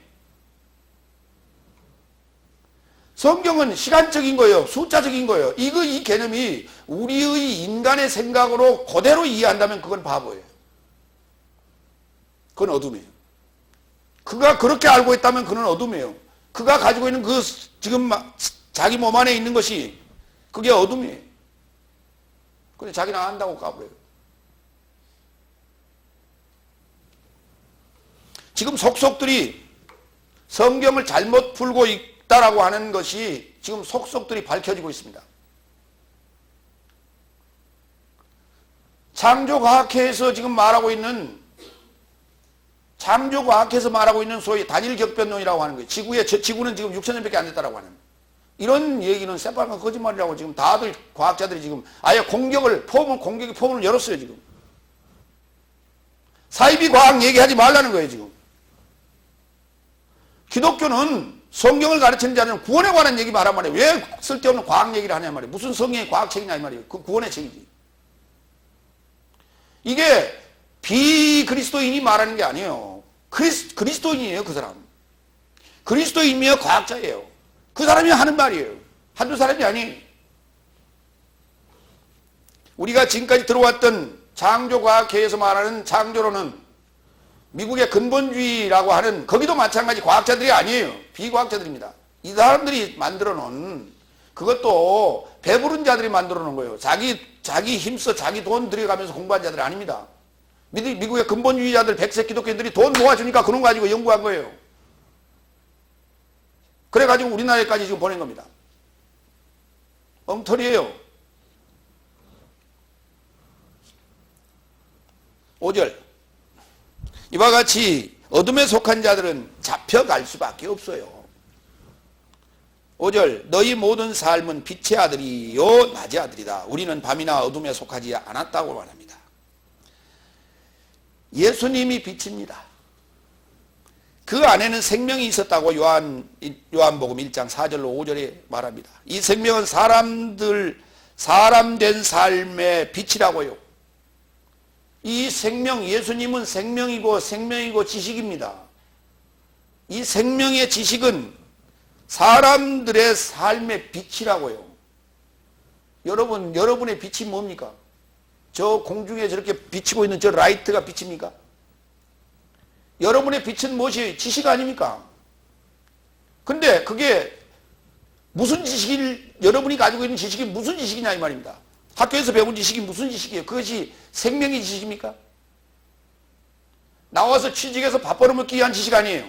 성경은 시간적인 거예요. 숫자적인 거예요. 이 개념이 우리의 인간의 생각으로 그대로 이해한다면 그건 바보예요. 그건 어둠이에요. 그가 그렇게 알고 있다면 그는 어둠이에요. 그가 가지고 있는 그 지금 자기 몸 안에 있는 것이 그게 어둠이에요. 근데 자기는 안다고 까불어요. 지금 속속들이 성경을 잘못 풀고 있다라고 하는 것이 지금 속속들이 밝혀지고 있습니다. 창조과학회에서 지금 말하고 있는 소위 단일 격변론이라고 하는 거예요. 지구는 지금 6,000년밖에 안 됐다라고 하는. 이런 얘기는 새빨간 거짓말이라고 지금 다들 과학자들이 지금 아예 공격의 포문을 열었어요, 지금. 사이비 과학 얘기하지 말라는 거예요, 지금. 기독교는 성경을 가르치는 자는 구원에 관한 얘기 말한 말이에요. 왜 쓸데없는 과학 얘기를 하냐 말이에요. 무슨 성경의 과학책이냐 이 말이에요. 그 구원의 책이지. 이게 비그리스도인이 말하는 게 아니에요. 그리스도인이에요, 그 사람. 그리스도인이며 과학자예요. 그 사람이 하는 말이에요. 한두 사람이 아니에요. 우리가 지금까지 들어왔던 창조과학회에서 말하는 창조론은 미국의 근본주의라고 하는 거기도 마찬가지 과학자들이 아니에요. 비과학자들입니다. 이 사람들이 만들어 놓은 그것도 배부른 자들이 만들어 놓은 거예요. 자기 힘써 자기 돈 들여가면서 공부한 자들이 아닙니다. 미국의 근본주의자들 백색 기독교인들이 돈 모아주니까 그런 거 가지고 연구한 거예요. 그래가지고 우리나라에까지 지금 보낸 겁니다. 엉터리예요. 5절 이와 같이 어둠에 속한 자들은 잡혀갈 수밖에 없어요. 5절 너희 모든 삶은 빛의 아들이요 낮의 아들이다. 우리는 밤이나 어둠에 속하지 않았다고 말합니다. 예수님이 빛입니다. 그 안에는 생명이 있었다고 요한복음 1장 4절로 5절에 말합니다. 이 생명은 사람 된 삶의 빛이라고요. 이 생명, 예수님은 생명이고 지식입니다. 이 생명의 지식은 사람들의 삶의 빛이라고요. 여러분의 빛이 뭡니까? 저 공중에 저렇게 비치고 있는 저 라이트가 빛입니까? 여러분의 빛은 무엇이에요? 지식 아닙니까? 근데 그게 무슨 여러분이 가지고 있는 지식이 무슨 지식이냐 이 말입니다. 학교에서 배운 지식이 무슨 지식이에요? 그것이 생명의 지식입니까? 나와서 취직해서 밥 벌어먹기 위한 지식 아니에요.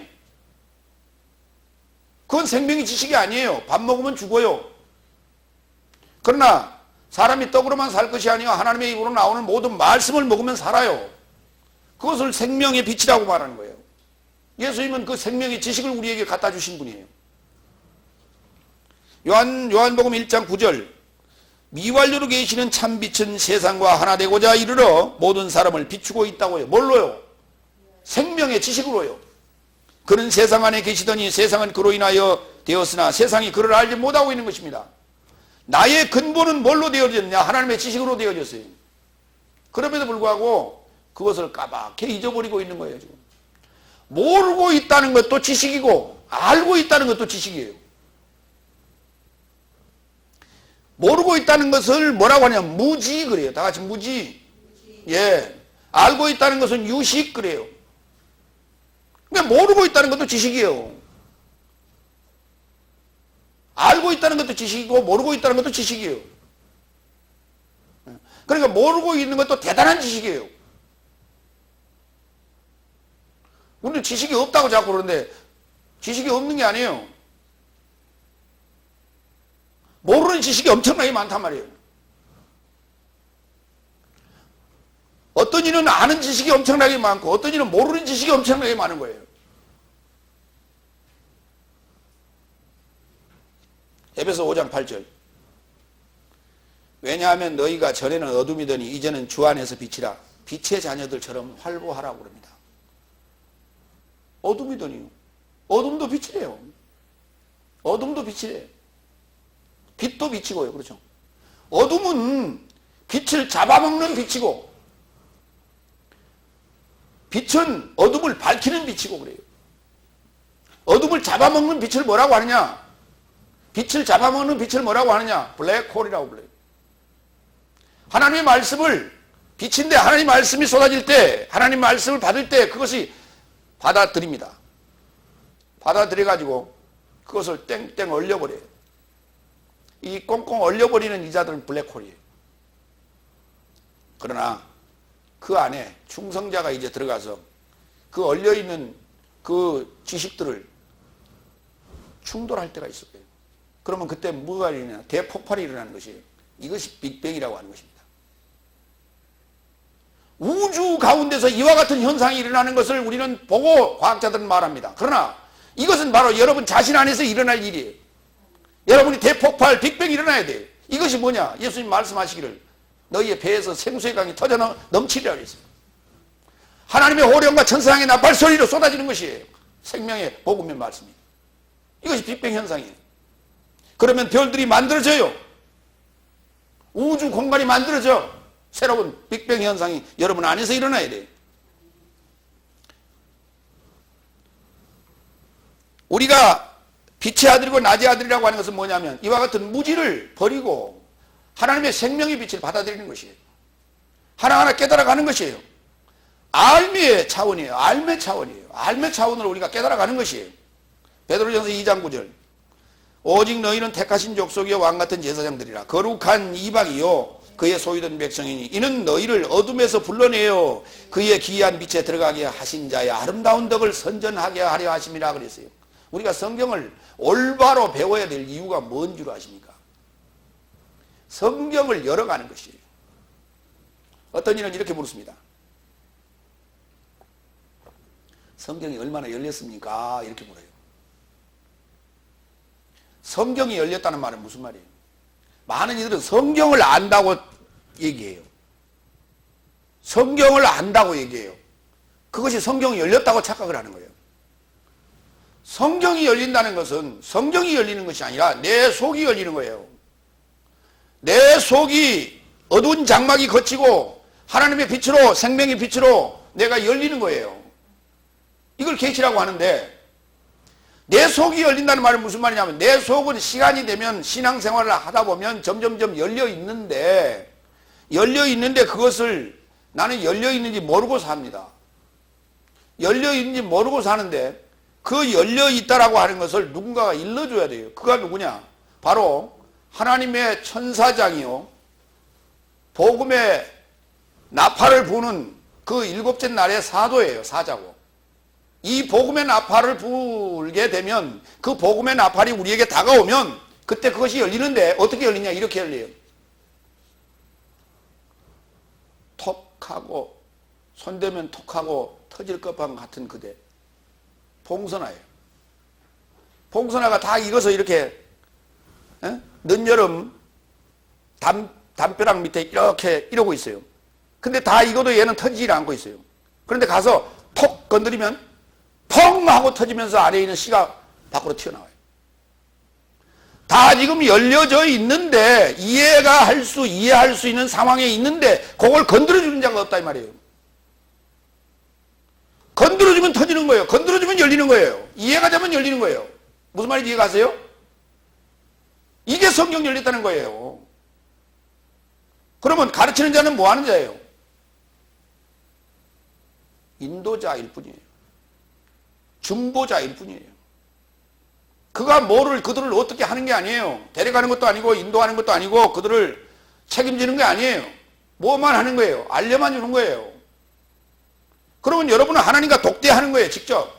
그건 생명의 지식이 아니에요. 밥 먹으면 죽어요. 그러나 사람이 떡으로만 살 것이 아니라 하나님의 입으로 나오는 모든 말씀을 먹으면 살아요. 그것을 생명의 빛이라고 말하는 거예요. 예수님은 그 생명의 지식을 우리에게 갖다 주신 분이에요. 요한복음 1장 9절 미완료로 계시는 참빛은 세상과 하나 되고자 이르러 모든 사람을 비추고 있다고요. 뭘로요? 생명의 지식으로요. 그는 세상 안에 계시더니 세상은 그로 인하여 되었으나 세상이 그를 알지 못하고 있는 것입니다. 나의 근본은 뭘로 되어졌느냐? 하나님의 지식으로 되어졌어요. 그럼에도 불구하고 그것을 까맣게 잊어버리고 있는 거예요. 지금. 모르고 있다는 것도 지식이고 알고 있다는 것도 지식이에요. 모르고 있다는 것을 뭐라고 하냐면 무지 그래요. 다 같이 무지. 예. 알고 있다는 것은 유식 그래요. 그러니까 모르고 있다는 것도 지식이에요. 알고 있다는 것도 지식이고 모르고 있다는 것도 지식이에요. 그러니까 모르고 있는 것도 대단한 지식이에요. 우리는 지식이 없다고 자꾸 그러는데 지식이 없는 게 아니에요. 모르는 지식이 엄청나게 많단 말이에요. 어떤 이는 아는 지식이 엄청나게 많고 어떤 이는 모르는 지식이 엄청나게 많은 거예요. 에베소 5장 8절. 왜냐하면 너희가 전에는 어둠이더니 이제는 주 안에서 빛이라. 빛의 자녀들처럼 활보하라고 그럽니다. 어둠이더니요. 어둠도 빛이래요. 어둠도 빛이래요. 빛도 빛이고요. 그렇죠. 어둠은 빛을 잡아먹는 빛이고 빛은 어둠을 밝히는 빛이고 그래요. 어둠을 잡아먹는 빛을 뭐라고 하느냐? 빛을 잡아먹는 빛을 뭐라고 하느냐? 블랙홀이라고 불러요. 하나님의 말씀을 빛인데 하나님 말씀이 쏟아질 때 하나님 말씀을 받을 때 그것이 받아들입니다. 받아들여가지고 그것을 땡땡 얼려버려요. 이 꽁꽁 얼려버리는 이자들은 블랙홀이에요. 그러나 그 안에 충성자가 이제 들어가서 그 얼려있는 그 지식들을 충돌할 때가 있어요. 그러면 그때 뭐가 일어나냐? 대폭발이 일어나는 것이에요. 이것이 빅뱅이라고 하는 것입니다. 우주 가운데서 이와 같은 현상이 일어나는 것을 우리는 보고 과학자들은 말합니다. 그러나 이것은 바로 여러분 자신 안에서 일어날 일이에요. 여러분이 대폭발, 빅뱅이 일어나야 돼요. 이것이 뭐냐? 예수님 말씀하시기를 너희의 배에서 생수의 강이 터져 넘치리라 그랬어요. 하나님의 호령과 천사장의 나팔 소리로 쏟아지는 것이에요. 생명의 복음의 말씀이에요. 이것이 빅뱅 현상이에요. 그러면 별들이 만들어져요. 우주 공간이 만들어져. 새로운 빅뱅 현상이 여러분 안에서 일어나야 돼요. 우리가 빛의 아들이고 낮의 아들이라고 하는 것은 뭐냐면 이와 같은 무지를 버리고 하나님의 생명의 빛을 받아들이는 것이에요. 하나하나 깨달아가는 것이에요. 알미의 차원이에요. 알매 차원이에요. 알매 차원을 우리가 깨달아가는 것이에요. 베드로전서 2장 9절. 오직 너희는 택하신 족속이요 왕같은 제사장들이라. 거룩한 이방이요 그의 소유된 백성이니 이는 너희를 어둠에서 불러내어 그의 기이한 빛에 들어가게 하신 자의 아름다운 덕을 선전하게 하려 하심이라 그랬어요. 우리가 성경을 올바로 배워야 될 이유가 뭔 줄 아십니까? 성경을 열어가는 것이에요. 어떤 이는 이렇게 물었습니다. 성경이 얼마나 열렸습니까? 이렇게 물어요. 성경이 열렸다는 말은 무슨 말이에요? 많은 이들은 성경을 안다고 얘기해요. 성경을 안다고 얘기해요. 그것이 성경이 열렸다고 착각을 하는 거예요. 성경이 열린다는 것은 성경이 열리는 것이 아니라 내 속이 열리는 거예요. 내 속이 어두운 장막이 거치고 하나님의 빛으로 생명의 빛으로 내가 열리는 거예요. 이걸 계시라고 하는데 내 속이 열린다는 말은 무슨 말이냐면 내 속은 시간이 되면 신앙생활을 하다 보면 점점점 열려 있는데 그것을 나는 열려 있는지 모르고 삽니다. 열려 있는지 모르고 사는데 그 열려 있다라고 하는 것을 누군가가 일러줘야 돼요. 그가 누구냐? 바로 하나님의 천사장이요 복음의 나팔을 부는 그 일곱째 날의 사도예요. 사자고. 이 복음의 나팔을 불게 되면 그 복음의 나팔이 우리에게 다가오면 그때 그것이 열리는데 어떻게 열리냐? 이렇게 열려요. 톡하고 손대면 톡하고 터질 것만 같은 그대 봉선화예요. 봉선화가 다 익어서 이렇게 늦여름 담벼락 밑에 이렇게 이러고 있어요. 근데 다 익어도 얘는 터지지 않고 있어요. 그런데 가서 톡 건드리면 펑 하고 터지면서 안에 있는 씨가 밖으로 튀어나와요. 다 지금 열려져 있는데 이해할 수 있는 상황에 있는데 그걸 건드려주는 자가 없다 이 말이에요. 건드려주면 터지는 거예요. 건드려주면 열리는 거예요. 이해가 되면 열리는 거예요. 무슨 말인지 이해가세요? 이게 성경 열렸다는 거예요. 그러면 가르치는 자는 뭐 하는 자예요? 인도자일 뿐이에요. 중보자일 뿐이에요. 그가 그들을 어떻게 하는 게 아니에요. 데려가는 것도 아니고 인도하는 것도 아니고 그들을 책임지는 게 아니에요. 뭐만 하는 거예요. 알려만 주는 거예요. 그러면 여러분은 하나님과 독대하는 거예요. 직접.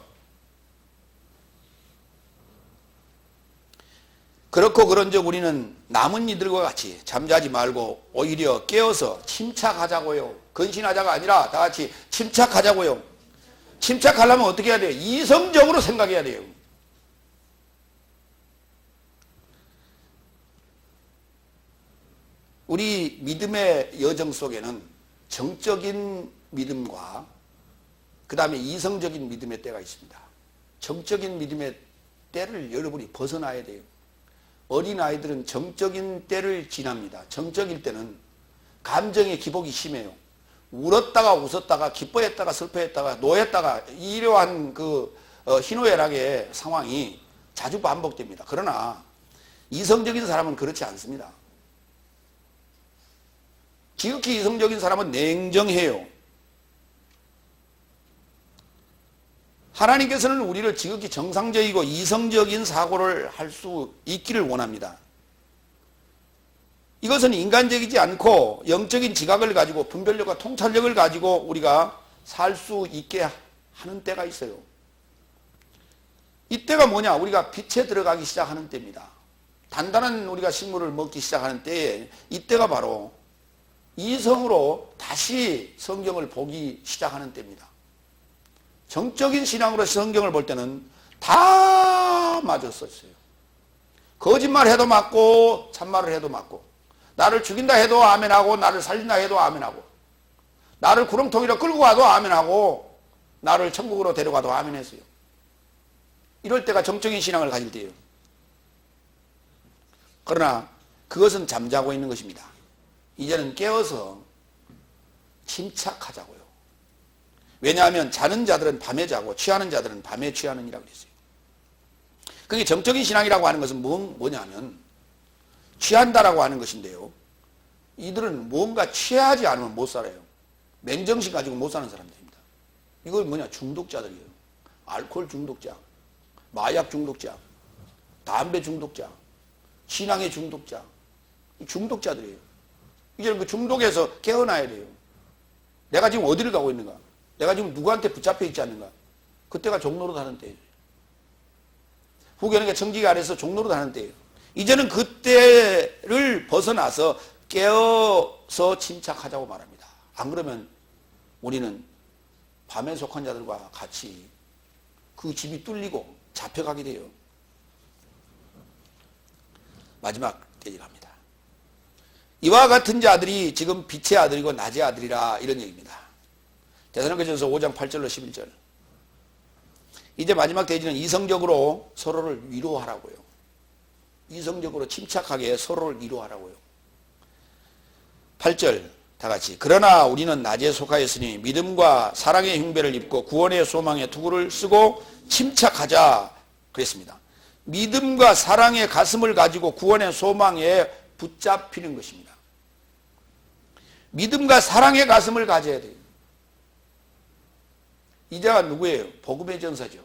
그렇고 그런즉 우리는 남은 이들과 같이 잠자지 말고 오히려 깨어서 침착하자고요. 근신하자가 아니라 다 같이 침착하자고요. 침착하려면 어떻게 해야 돼요? 이성적으로 생각해야 돼요. 우리 믿음의 여정 속에는 정적인 믿음과 그 다음에 이성적인 믿음의 때가 있습니다. 정적인 믿음의 때를 여러분이 벗어나야 돼요. 어린아이들은 정적인 때를 지납니다. 정적일 때는 감정의 기복이 심해요. 울었다가 웃었다가 기뻐했다가 슬퍼했다가 노했다가 이러한 희노애락의 상황이 자주 반복됩니다. 그러나 이성적인 사람은 그렇지 않습니다. 지극히 이성적인 사람은 냉정해요. 하나님께서는 우리를 지극히 정상적이고 이성적인 사고를 할 수 있기를 원합니다. 이것은 인간적이지 않고 영적인 지각을 가지고 분별력과 통찰력을 가지고 우리가 살 수 있게 하는 때가 있어요. 이때가 뭐냐? 우리가 빛에 들어가기 시작하는 때입니다. 단단한 우리가 식물을 먹기 시작하는 때에 이때가 바로 이성으로 다시 성경을 보기 시작하는 때입니다. 정적인 신앙으로 성경을 볼 때는 다 맞았었어요. 거짓말해도 맞고 참말을 해도 맞고 나를 죽인다 해도 아멘하고 나를 살린다 해도 아멘하고 나를 구렁텅이로 끌고 가도 아멘하고 나를 천국으로 데려가도 아멘했어요. 이럴 때가 정적인 신앙을 가질 때예요. 그러나 그것은 잠자고 있는 것입니다. 이제는 깨어서 침착하자고요. 왜냐하면 자는 자들은 밤에 자고 취하는 자들은 밤에 취하느니라고 그랬어요. 그게 정적인 신앙이라고 하는 것은 뭐냐면 취한다라고 하는 것인데요. 이들은 뭔가 취하지 않으면 못 살아요. 맨정신 가지고 못 사는 사람들입니다. 이건 뭐냐? 중독자들이에요. 알코올 중독자, 마약 중독자, 담배 중독자, 신앙의 중독자, 중독자들이에요. 이제 그 중독에서 깨어나야 돼요. 내가 지금 어디를 가고 있는가? 내가 지금 누구한테 붙잡혀 있지 않는가? 그때가 종로로 가는 때예요. 후계는 청지기 아래서 종로로 가는 때예요. 이제는 그때를 벗어나서 깨어서 침착하자고 말합니다. 안 그러면 우리는 밤에 속한 자들과 같이 그 집이 뚫리고 잡혀가게 돼요. 마지막 때를 합니다. 이와 같은 자들이 지금 빛의 아들이고 낮의 아들이라 이런 얘기입니다. 데살로니가전서 5장 8절로 11절. 이제 마지막 대지는 이성적으로 서로를 위로하라고요. 이성적으로 침착하게 서로를 위로하라고요. 8절 다 같이. 그러나 우리는 낮에 속하였으니 믿음과 사랑의 흉배를 입고 구원의 소망의 투구를 쓰고 침착하자 그랬습니다. 믿음과 사랑의 가슴을 가지고 구원의 소망에 붙잡히는 것입니다. 믿음과 사랑의 가슴을 가져야 돼요. 이자가 누구예요? 복음의 전사죠.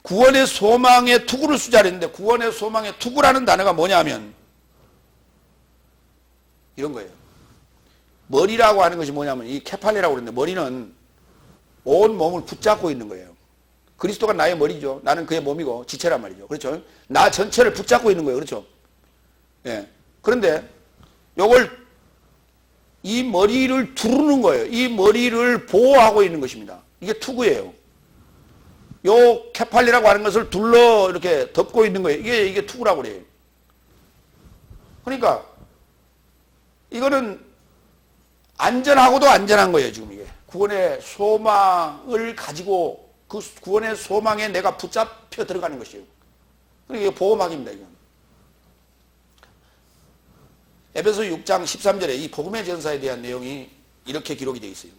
구원의 소망의 투구를 쓰자랬는데 구원의 소망의 투구라는 단어가 뭐냐면 이런 거예요. 머리라고 하는 것이 뭐냐면 이 케팔레라고 그러는데 머리는 온 몸을 붙잡고 있는 거예요. 그리스도가 나의 머리죠. 나는 그의 몸이고 지체란 말이죠. 그렇죠? 나 전체를 붙잡고 있는 거예요. 그렇죠? 예. 그런데 요걸 이 머리를 두르는 거예요. 이 머리를 보호하고 있는 것입니다. 이게 투구예요. 요 케팔리라고 하는 것을 둘러 이렇게 덮고 있는 거예요. 이게 투구라고 그래요. 그러니까 이거는 안전하고도 안전한 거예요. 지금 이게 구원의 소망을 가지고 그 구원의 소망에 내가 붙잡혀 들어가는 것이에요. 그러니까 이게 보호막입니다. 이건. 에베소 6장 13절에 이 복음의 전사에 대한 내용이 이렇게 기록이 되어 있어요.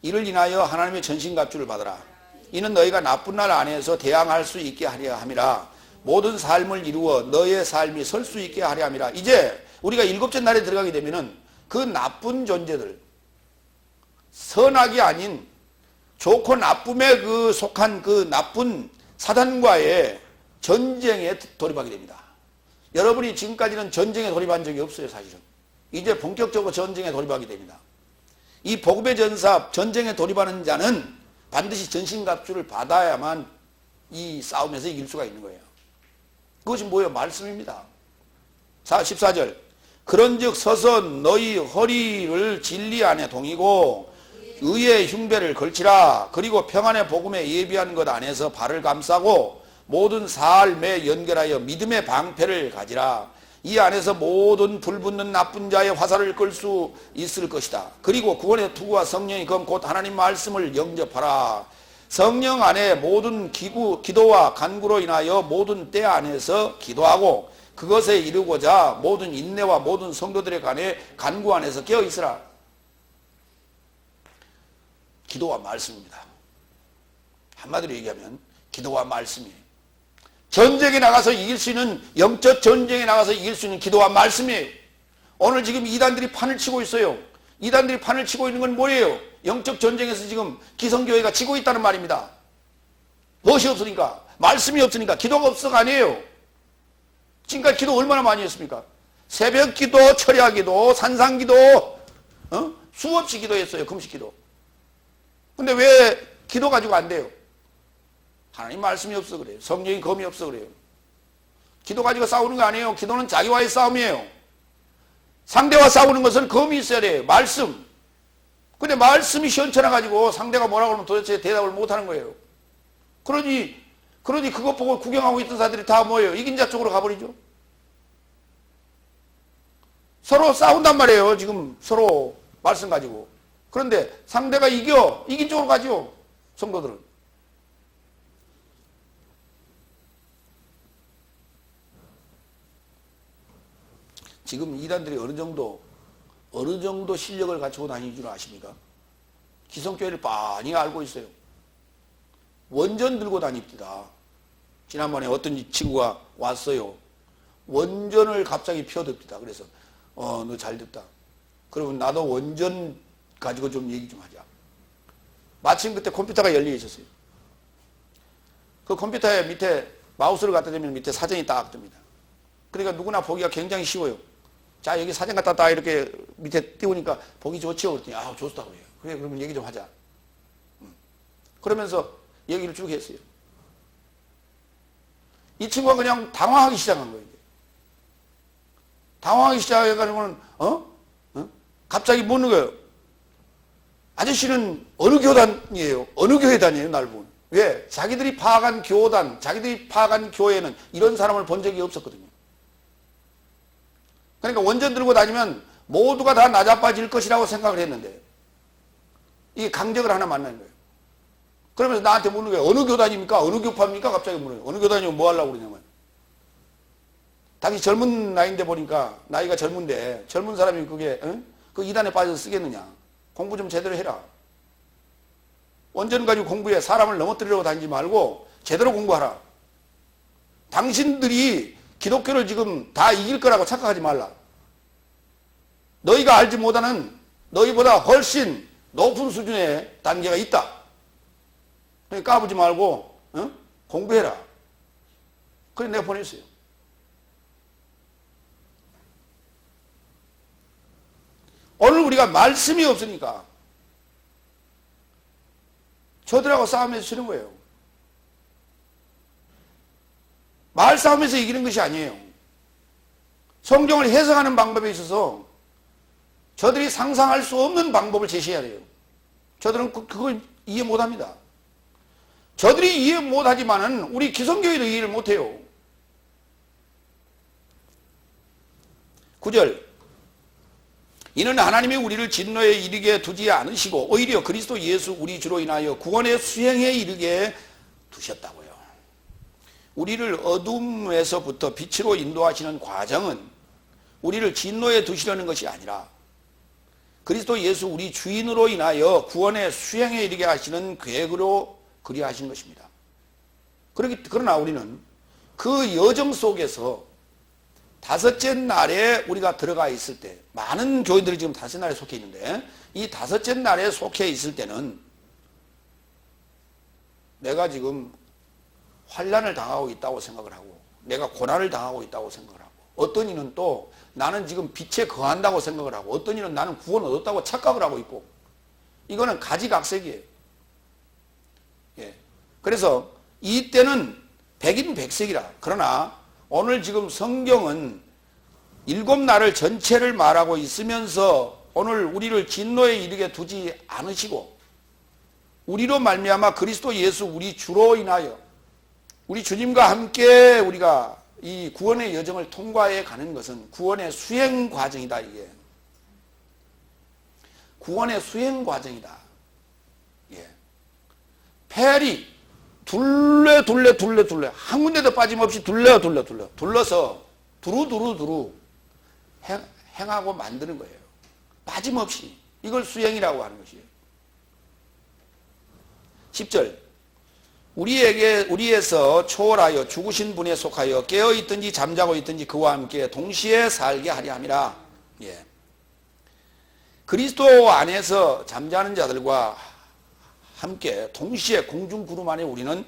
이를 인하여 하나님의 전신갑주를 받아라. 이는 너희가 나쁜 날 안에서 대항할 수 있게 하려 함이라. 모든 삶을 이루어 너의 삶이 설 수 있게 하려 함이라. 이제 우리가 일곱째 날에 들어가게 되면은 그 나쁜 존재들, 선악이 아닌 좋고 나쁨에 속한 그 나쁜 사단과의 전쟁에 돌입하게 됩니다. 여러분이 지금까지는 전쟁에 돌입한 적이 없어요, 사실은. 이제 본격적으로 전쟁에 돌입하게 됩니다. 이 복음의 전사, 전쟁에 돌입하는 자는 반드시 전신갑주를 받아야만 이 싸움에서 이길 수가 있는 거예요. 그것이 뭐예요? 말씀입니다. 14절. 그런즉 서서 너희 허리를 진리 안에 동이고 의의 흉배를 걸치라. 그리고 평안의 복음에 예비한 것 안에서 발을 감싸고 모든 삶에 연결하여 믿음의 방패를 가지라. 이 안에서 모든 불붙는 나쁜 자의 화살을 끌 수 있을 것이다. 그리고 구원의 투구와 성령의 검 곧 하나님 말씀을 영접하라. 성령 안에 모든 기도와 간구로 인하여 모든 때 안에서 기도하고 그것에 이르고자 모든 인내와 모든 성도들의 간에 간구 안에서 깨어 있으라. 기도와 말씀입니다. 한마디로 얘기하면 기도와 말씀이에요. 전쟁에 나가서 이길 수 있는, 영적 전쟁에 나가서 이길 수 있는 기도와 말씀이에요. 오늘 지금 이단들이 판을 치고 있어요. 이단들이 판을 치고 있는 건 뭐예요? 영적 전쟁에서 지금 기성교회가 지고 있다는 말입니다. 무엇이 없으니까? 말씀이 없으니까. 기도가 없어가 아니에요. 지금까지 기도 얼마나 많이 했습니까? 새벽 기도, 철야 기도, 산상 기도, 수없이 기도했어요. 금식 기도. 근데 왜 기도 가지고 안 돼요? 하나님 말씀이 없어 그래요. 성령의 검이 없어 그래요. 기도 가지고 싸우는 거 아니에요. 기도는 자기와의 싸움이에요. 상대와 싸우는 것은 검이 있어야 돼요. 말씀. 근데 말씀이 시원찮아 가지고 상대가 뭐라고 하면 도대체 대답을 못하는 거예요. 그러니 그것 보고 구경하고 있던 사람들이 다 뭐예요? 이긴 자 쪽으로 가버리죠. 서로 싸운단 말이에요. 지금 서로 말씀 가지고. 그런데 상대가 이긴 쪽으로 가죠. 성도들은. 지금 이단들이 어느 정도 실력을 갖추고 다니는 줄 아십니까? 기성교회를 많이 알고 있어요. 원전 들고 다닙니다. 지난번에 어떤 친구가 왔어요. 원전을 갑자기 펴듭니다. 그래서 너 잘 듣다. 그러면 나도 원전 가지고 좀 얘기 좀 하자. 마침 그때 컴퓨터가 열려 있었어요. 그 컴퓨터에 밑에 마우스를 갖다 대면 밑에 사전이 딱 뜹니다. 그러니까 누구나 보기가 굉장히 쉬워요. 자, 여기 사진 갖다 딱 이렇게 밑에 띄우니까 보기 좋지요? 그랬더니, 좋다고 해요. 그래, 그러면 얘기 좀 하자. 그러면서 얘기를 쭉 했어요. 이 친구가 그냥 당황하기 시작한 거예요. 당황하기 시작해가지고는, 갑자기 묻는 거예요. 아저씨는 어느 교단이에요? 어느 교회 다녀요, 날 보면? 왜? 자기들이 파악한 교단, 자기들이 파악한 교회는 이런 사람을 본 적이 없었거든요. 그러니까 원전 들고 다니면 모두가 다 나자빠질 것이라고 생각을 했는데 이게 강적을 하나 만나는 거예요. 그러면서 나한테 묻는 거예요. 어느 교단입니까? 어느 교파입니까? 갑자기 물어요. 어느 교단이면 뭐 하려고 그러냐면. 당시 젊은 나이인데 보니까 나이가 젊은데 젊은 사람이 그 이단에 빠져서 쓰겠느냐. 공부 좀 제대로 해라. 원전 가지고 공부해. 사람을 넘어뜨리려고 다니지 말고 제대로 공부하라. 당신들이 기독교를 지금 다 이길 거라고 착각하지 말라. 너희가 알지 못하는 너희보다 훨씬 높은 수준의 단계가 있다. 그러니까 까부지 말고 공부해라. 그래 내가 보냈어요. 오늘 우리가 말씀이 없으니까 저들하고 싸움에서 지는 거예요. 말싸움에서 이기는 것이 아니에요. 성경을 해석하는 방법에 있어서 저들이 상상할 수 없는 방법을 제시해야 돼요. 저들은 그걸 이해 못합니다. 저들이 이해 못하지만은 우리 기성교회도 이해를 못해요. 9절. 이는 하나님이 우리를 진노에 이르게 두지 않으시고 오히려 그리스도 예수 우리 주로 인하여 구원의 수행에 이르게 두셨다고요. 우리를 어둠에서부터 빛으로 인도하시는 과정은 우리를 진노에 두시려는 것이 아니라 그리스도 예수 우리 주인으로 인하여 구원의 수행에 이르게 하시는 계획으로 그리하신 것입니다. 그러나 우리는 그 여정 속에서 다섯째 날에 우리가 들어가 있을 때, 많은 교인들이 지금 다섯째 날에 속해 있는데 이 다섯째 날에 속해 있을 때는 내가 지금 환난을 당하고 있다고 생각을 하고 내가 고난을 당하고 있다고 생각을 하고 어떤 이는 또 나는 지금 빛에 거한다고 생각을 하고 어떤 이는 나는 구원 얻었다고 착각을 하고 있고 이거는 가지각색이에요. 예. 그래서 이때는 백인백색이라. 그러나 오늘 지금 성경은 7날을 전체를 말하고 있으면서 오늘 우리를 진노에 이르게 두지 않으시고 우리로 말미암아 그리스도 예수 우리 주로 인하여 우리 주님과 함께 우리가 이 구원의 여정을 통과해 가는 것은 구원의 수행 과정이다. 이게 구원의 수행 과정이다. 예. 페리 둘레 한 군데도 빠짐없이 둘러서 두루 행하고 만드는 거예요. 빠짐없이. 이걸 수행이라고 하는 것이에요. 10절 우리에서 초월하여 죽으신 분에 속하여 깨어있든지 잠자고 있든지 그와 함께 동시에 살게 하려 함이라. 예. 그리스도 안에서 잠자는 자들과 함께 동시에 공중 구름 안에 우리는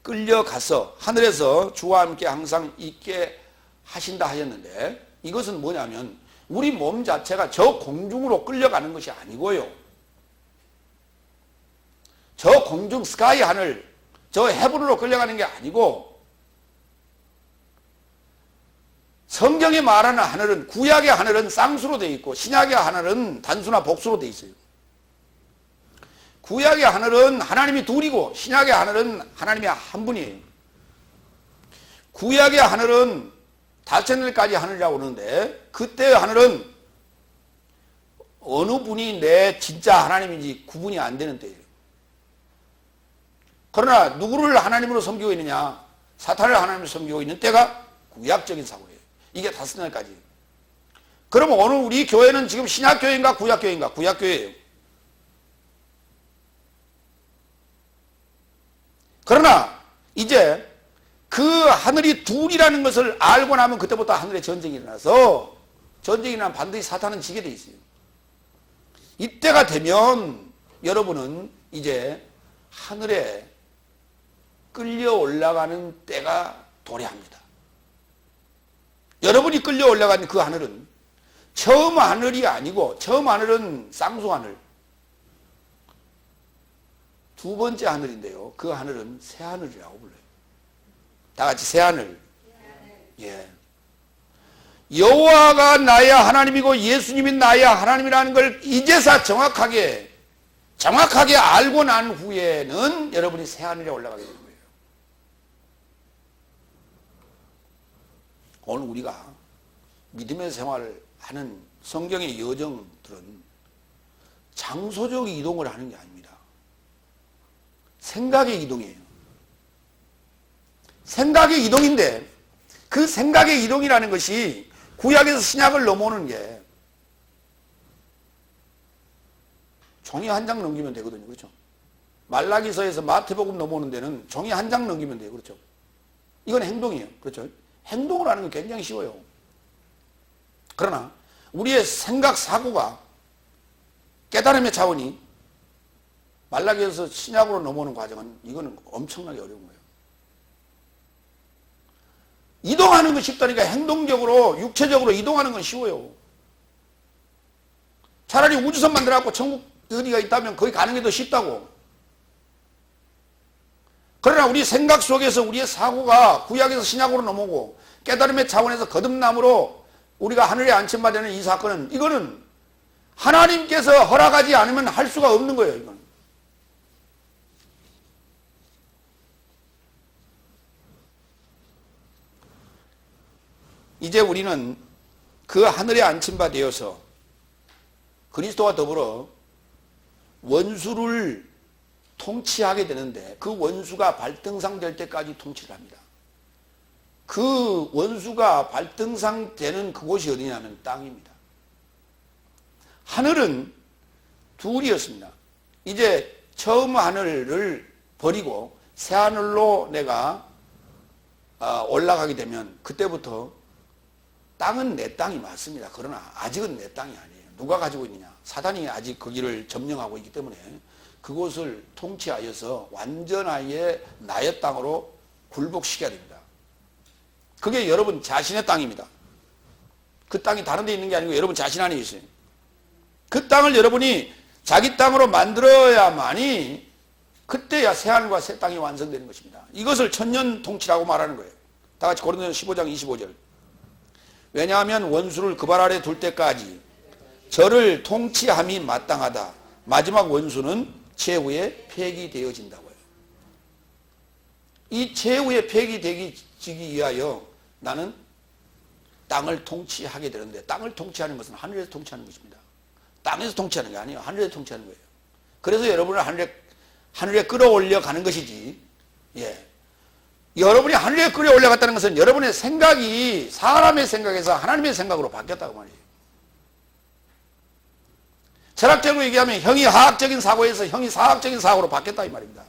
끌려가서 하늘에서 주와 함께 항상 있게 하신다 하였는데, 이것은 뭐냐면 우리 몸 자체가 저 공중으로 끌려가는 것이 아니고요, 저 공중 스카이 하늘, 저 헤븐으로 끌려가는 게 아니고, 성경이 말하는 하늘은, 구약의 하늘은 쌍수로 되어 있고 신약의 하늘은 단수나 복수로 되어 있어요. 구약의 하늘은 하나님이 둘이고 신약의 하늘은 하나님이 한 분이에요. 구약의 하늘은 다천일까지 하늘이라고 그러는데, 그때의 하늘은 어느 분이 내 진짜 하나님인지 구분이 안 되는 때예요. 그러나 누구를 하나님으로 섬기고 있느냐, 사탄을 하나님으로 섬기고 있는 때가 구약적인 사고예요. 이게 다스날까지. 그러면 오늘 우리 교회는 지금 신약교회인가 구약교회인가? 구약교회예요. 그러나 이제 그 하늘이 둘이라는 것을 알고 나면 그때부터 하늘에 전쟁이 일어나서, 전쟁이 일어나면 반드시 사탄은 지게 돼 있어요. 이때가 되면 여러분은 이제 하늘에 끌려 올라가는 때가 도래합니다. 여러분이 끌려 올라간 그 하늘은 처음 하늘이 아니고, 처음 하늘은 쌍수하늘, 두 번째 하늘인데요, 그 하늘은 새하늘이라고 불러요. 다 같이 새하늘. 예. 여호와가 나의 하나님이고 예수님이 나의 하나님이라는 걸 이제서 정확하게 알고 난 후에는 여러분이 새하늘에 올라가게 되는 거예요. 오늘 우리가 믿음의 생활을 하는 성경의 여정들은 장소적 이동을 하는 게 아닙니다. 생각의 이동이에요. 생각의 이동인데, 그 생각의 이동이라는 것이 구약에서 신약을 넘어오는 게 종이 한 장 넘기면 되거든요. 그렇죠? 말라기서에서 마태복음 넘어오는 데는 종이 한 장 넘기면 돼요. 그렇죠? 이건 행동이에요. 그렇죠? 행동을 하는 건 굉장히 쉬워요. 그러나 우리의 생각, 사고가 깨달음의 차원이 말라기에서 신약으로 넘어오는 과정은, 이거는 엄청나게 어려운 거예요. 이동하는 건 쉽다니까. 행동적으로, 육체적으로 이동하는 건 쉬워요. 차라리 우주선 만들어갖고 천국 어디가 있다면 거기 가는 게 더 쉽다고. 그러나 우리 생각 속에서 우리의 사고가 구약에서 신약으로 넘어오고 깨달음의 차원에서 거듭남으로 우리가 하늘에 안침받는 이 사건은, 이거는 하나님께서 허락하지 않으면 할 수가 없는 거예요. 이건. 이제 우리는 그 하늘에 안침바 되어서 그리스도와 더불어 원수를 통치하게 되는데, 그 원수가 발등상 될 때까지 통치를 합니다. 그 원수가 발등상 되는 그곳이 어디냐면 땅입니다. 하늘은 둘이었습니다. 이제 처음 하늘을 버리고 새 하늘로 내가 올라가게 되면 그때부터 땅은 내 땅이 맞습니다. 그러나 아직은 내 땅이 아니에요. 누가 가지고 있느냐? 사단이 아직 거기를 점령하고 있기 때문에 그곳을 통치하여서 완전하게 나의 땅으로 굴복시켜야 됩니다. 그게 여러분 자신의 땅입니다. 그 땅이 다른 데 있는 게 아니고 여러분 자신 안에 있어요. 그 땅을 여러분이 자기 땅으로 만들어야만이 그때야 새하늘과 새 땅이 완성되는 것입니다. 이것을 천년 통치라고 말하는 거예요. 다 같이 고린도전서 15장 25절. 왜냐하면 원수를 그 발 아래 둘 때까지 저를 통치함이 마땅하다. 마지막 원수는 최후에 폐기되어진다고요. 이 최후에 폐기되기 위하여 나는 땅을 통치하게 되는데, 땅을 통치하는 것은 하늘에서 통치하는 것입니다. 땅에서 통치하는 게 아니에요. 하늘에서 통치하는 거예요. 그래서 여러분을 하늘에 끌어올려 가는 것이지, 예. 여러분이 하늘에 끌어올려 갔다는 것은 여러분의 생각이 사람의 생각에서 하나님의 생각으로 바뀌었다고 말이에요. 철학적으로 얘기하면 형이 화학적인 사고에서 형이 사학적인 사고로 바뀌었다 이 말입니다.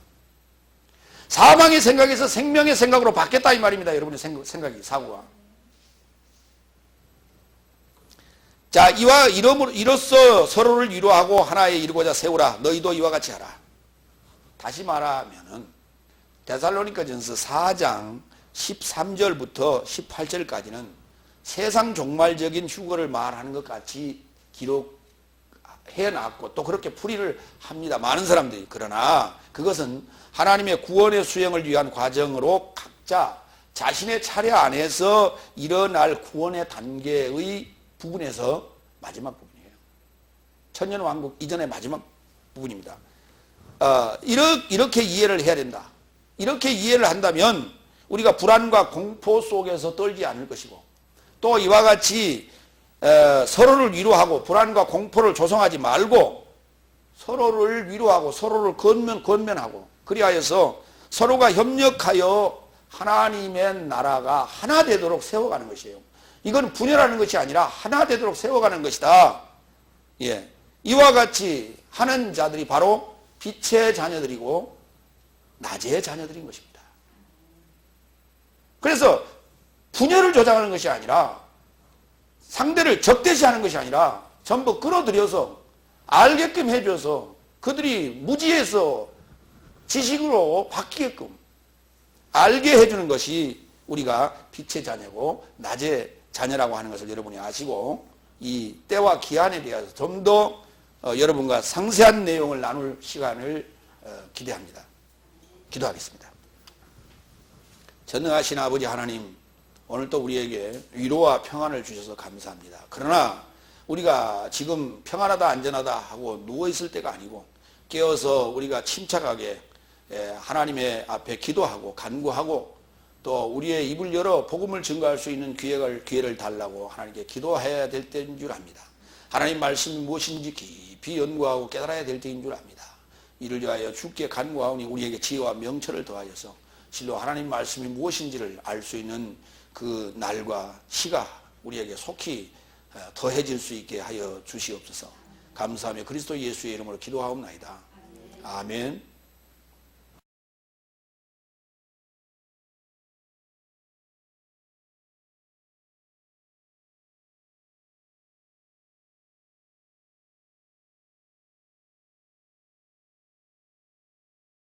사망의 생각에서 생명의 생각으로 바뀌었다 이 말입니다. 여러분의 생각이, 사고가. 자, 이로써 서로를 위로하고 하나에 이루고자 세우라. 너희도 이와 같이 하라. 다시 말하면은 데살로니가전서 4장 13절부터 18절까지는 세상 종말적인 휴거를 말하는 것 같이 기록해놨고 또 그렇게 풀이를 합니다. 많은 사람들이. 그러나 그것은 하나님의 구원의 수행을 위한 과정으로 각자 자신의 차례 안에서 일어날 구원의 단계의 부분에서 마지막 부분이에요. 천년왕국 이전의 마지막 부분입니다. 이렇게 이해를 해야 된다. 이렇게 이해를 한다면 우리가 불안과 공포 속에서 떨지 않을 것이고, 또 이와 같이 서로를 위로하고 불안과 공포를 조성하지 말고 서로를 위로하고 서로를 권면하고, 그리하여서 서로가 협력하여 하나님의 나라가 하나 되도록 세워가는 것이에요. 이건 분열하는 것이 아니라 하나 되도록 세워가는 것이다. 예. 이와 같이 하는 자들이 바로 빛의 자녀들이고 낮의 자녀들인 것입니다. 그래서 분열을 조장하는 것이 아니라, 상대를 적대시하는 것이 아니라 전부 끌어들여서 알게끔 해줘서 그들이 무지에서 지식으로 바뀌게끔 알게 해주는 것이 우리가 빛의 자녀고 낮의 자녀라고 하는 것을 여러분이 아시고, 이 때와 기한에 대해서 좀 더 여러분과 상세한 내용을 나눌 시간을 기대합니다. 기도하겠습니다. 전능하신 아버지 하나님, 오늘 또 우리에게 위로와 평안을 주셔서 감사합니다. 그러나 우리가 지금 평안하다 안전하다 하고 누워있을 때가 아니고 깨어서 우리가 침착하게 하나님의 앞에 기도하고 간구하고 또 우리의 입을 열어 복음을 증거할 수 있는 기회를 달라고 하나님께 기도해야 될 때인 줄 압니다. 하나님 말씀이 무엇인지 깊이 연구하고 깨달아야 될 때인 줄 압니다. 이를 위하여 주께 간구하오니 우리에게 지혜와 명철을 더하여서 실로 하나님 말씀이 무엇인지를 알 수 있는 그 날과 시가 우리에게 속히 더해질 수 있게 하여 주시옵소서. 감사하며 그리스도 예수의 이름으로 기도하옵나이다. 아멘.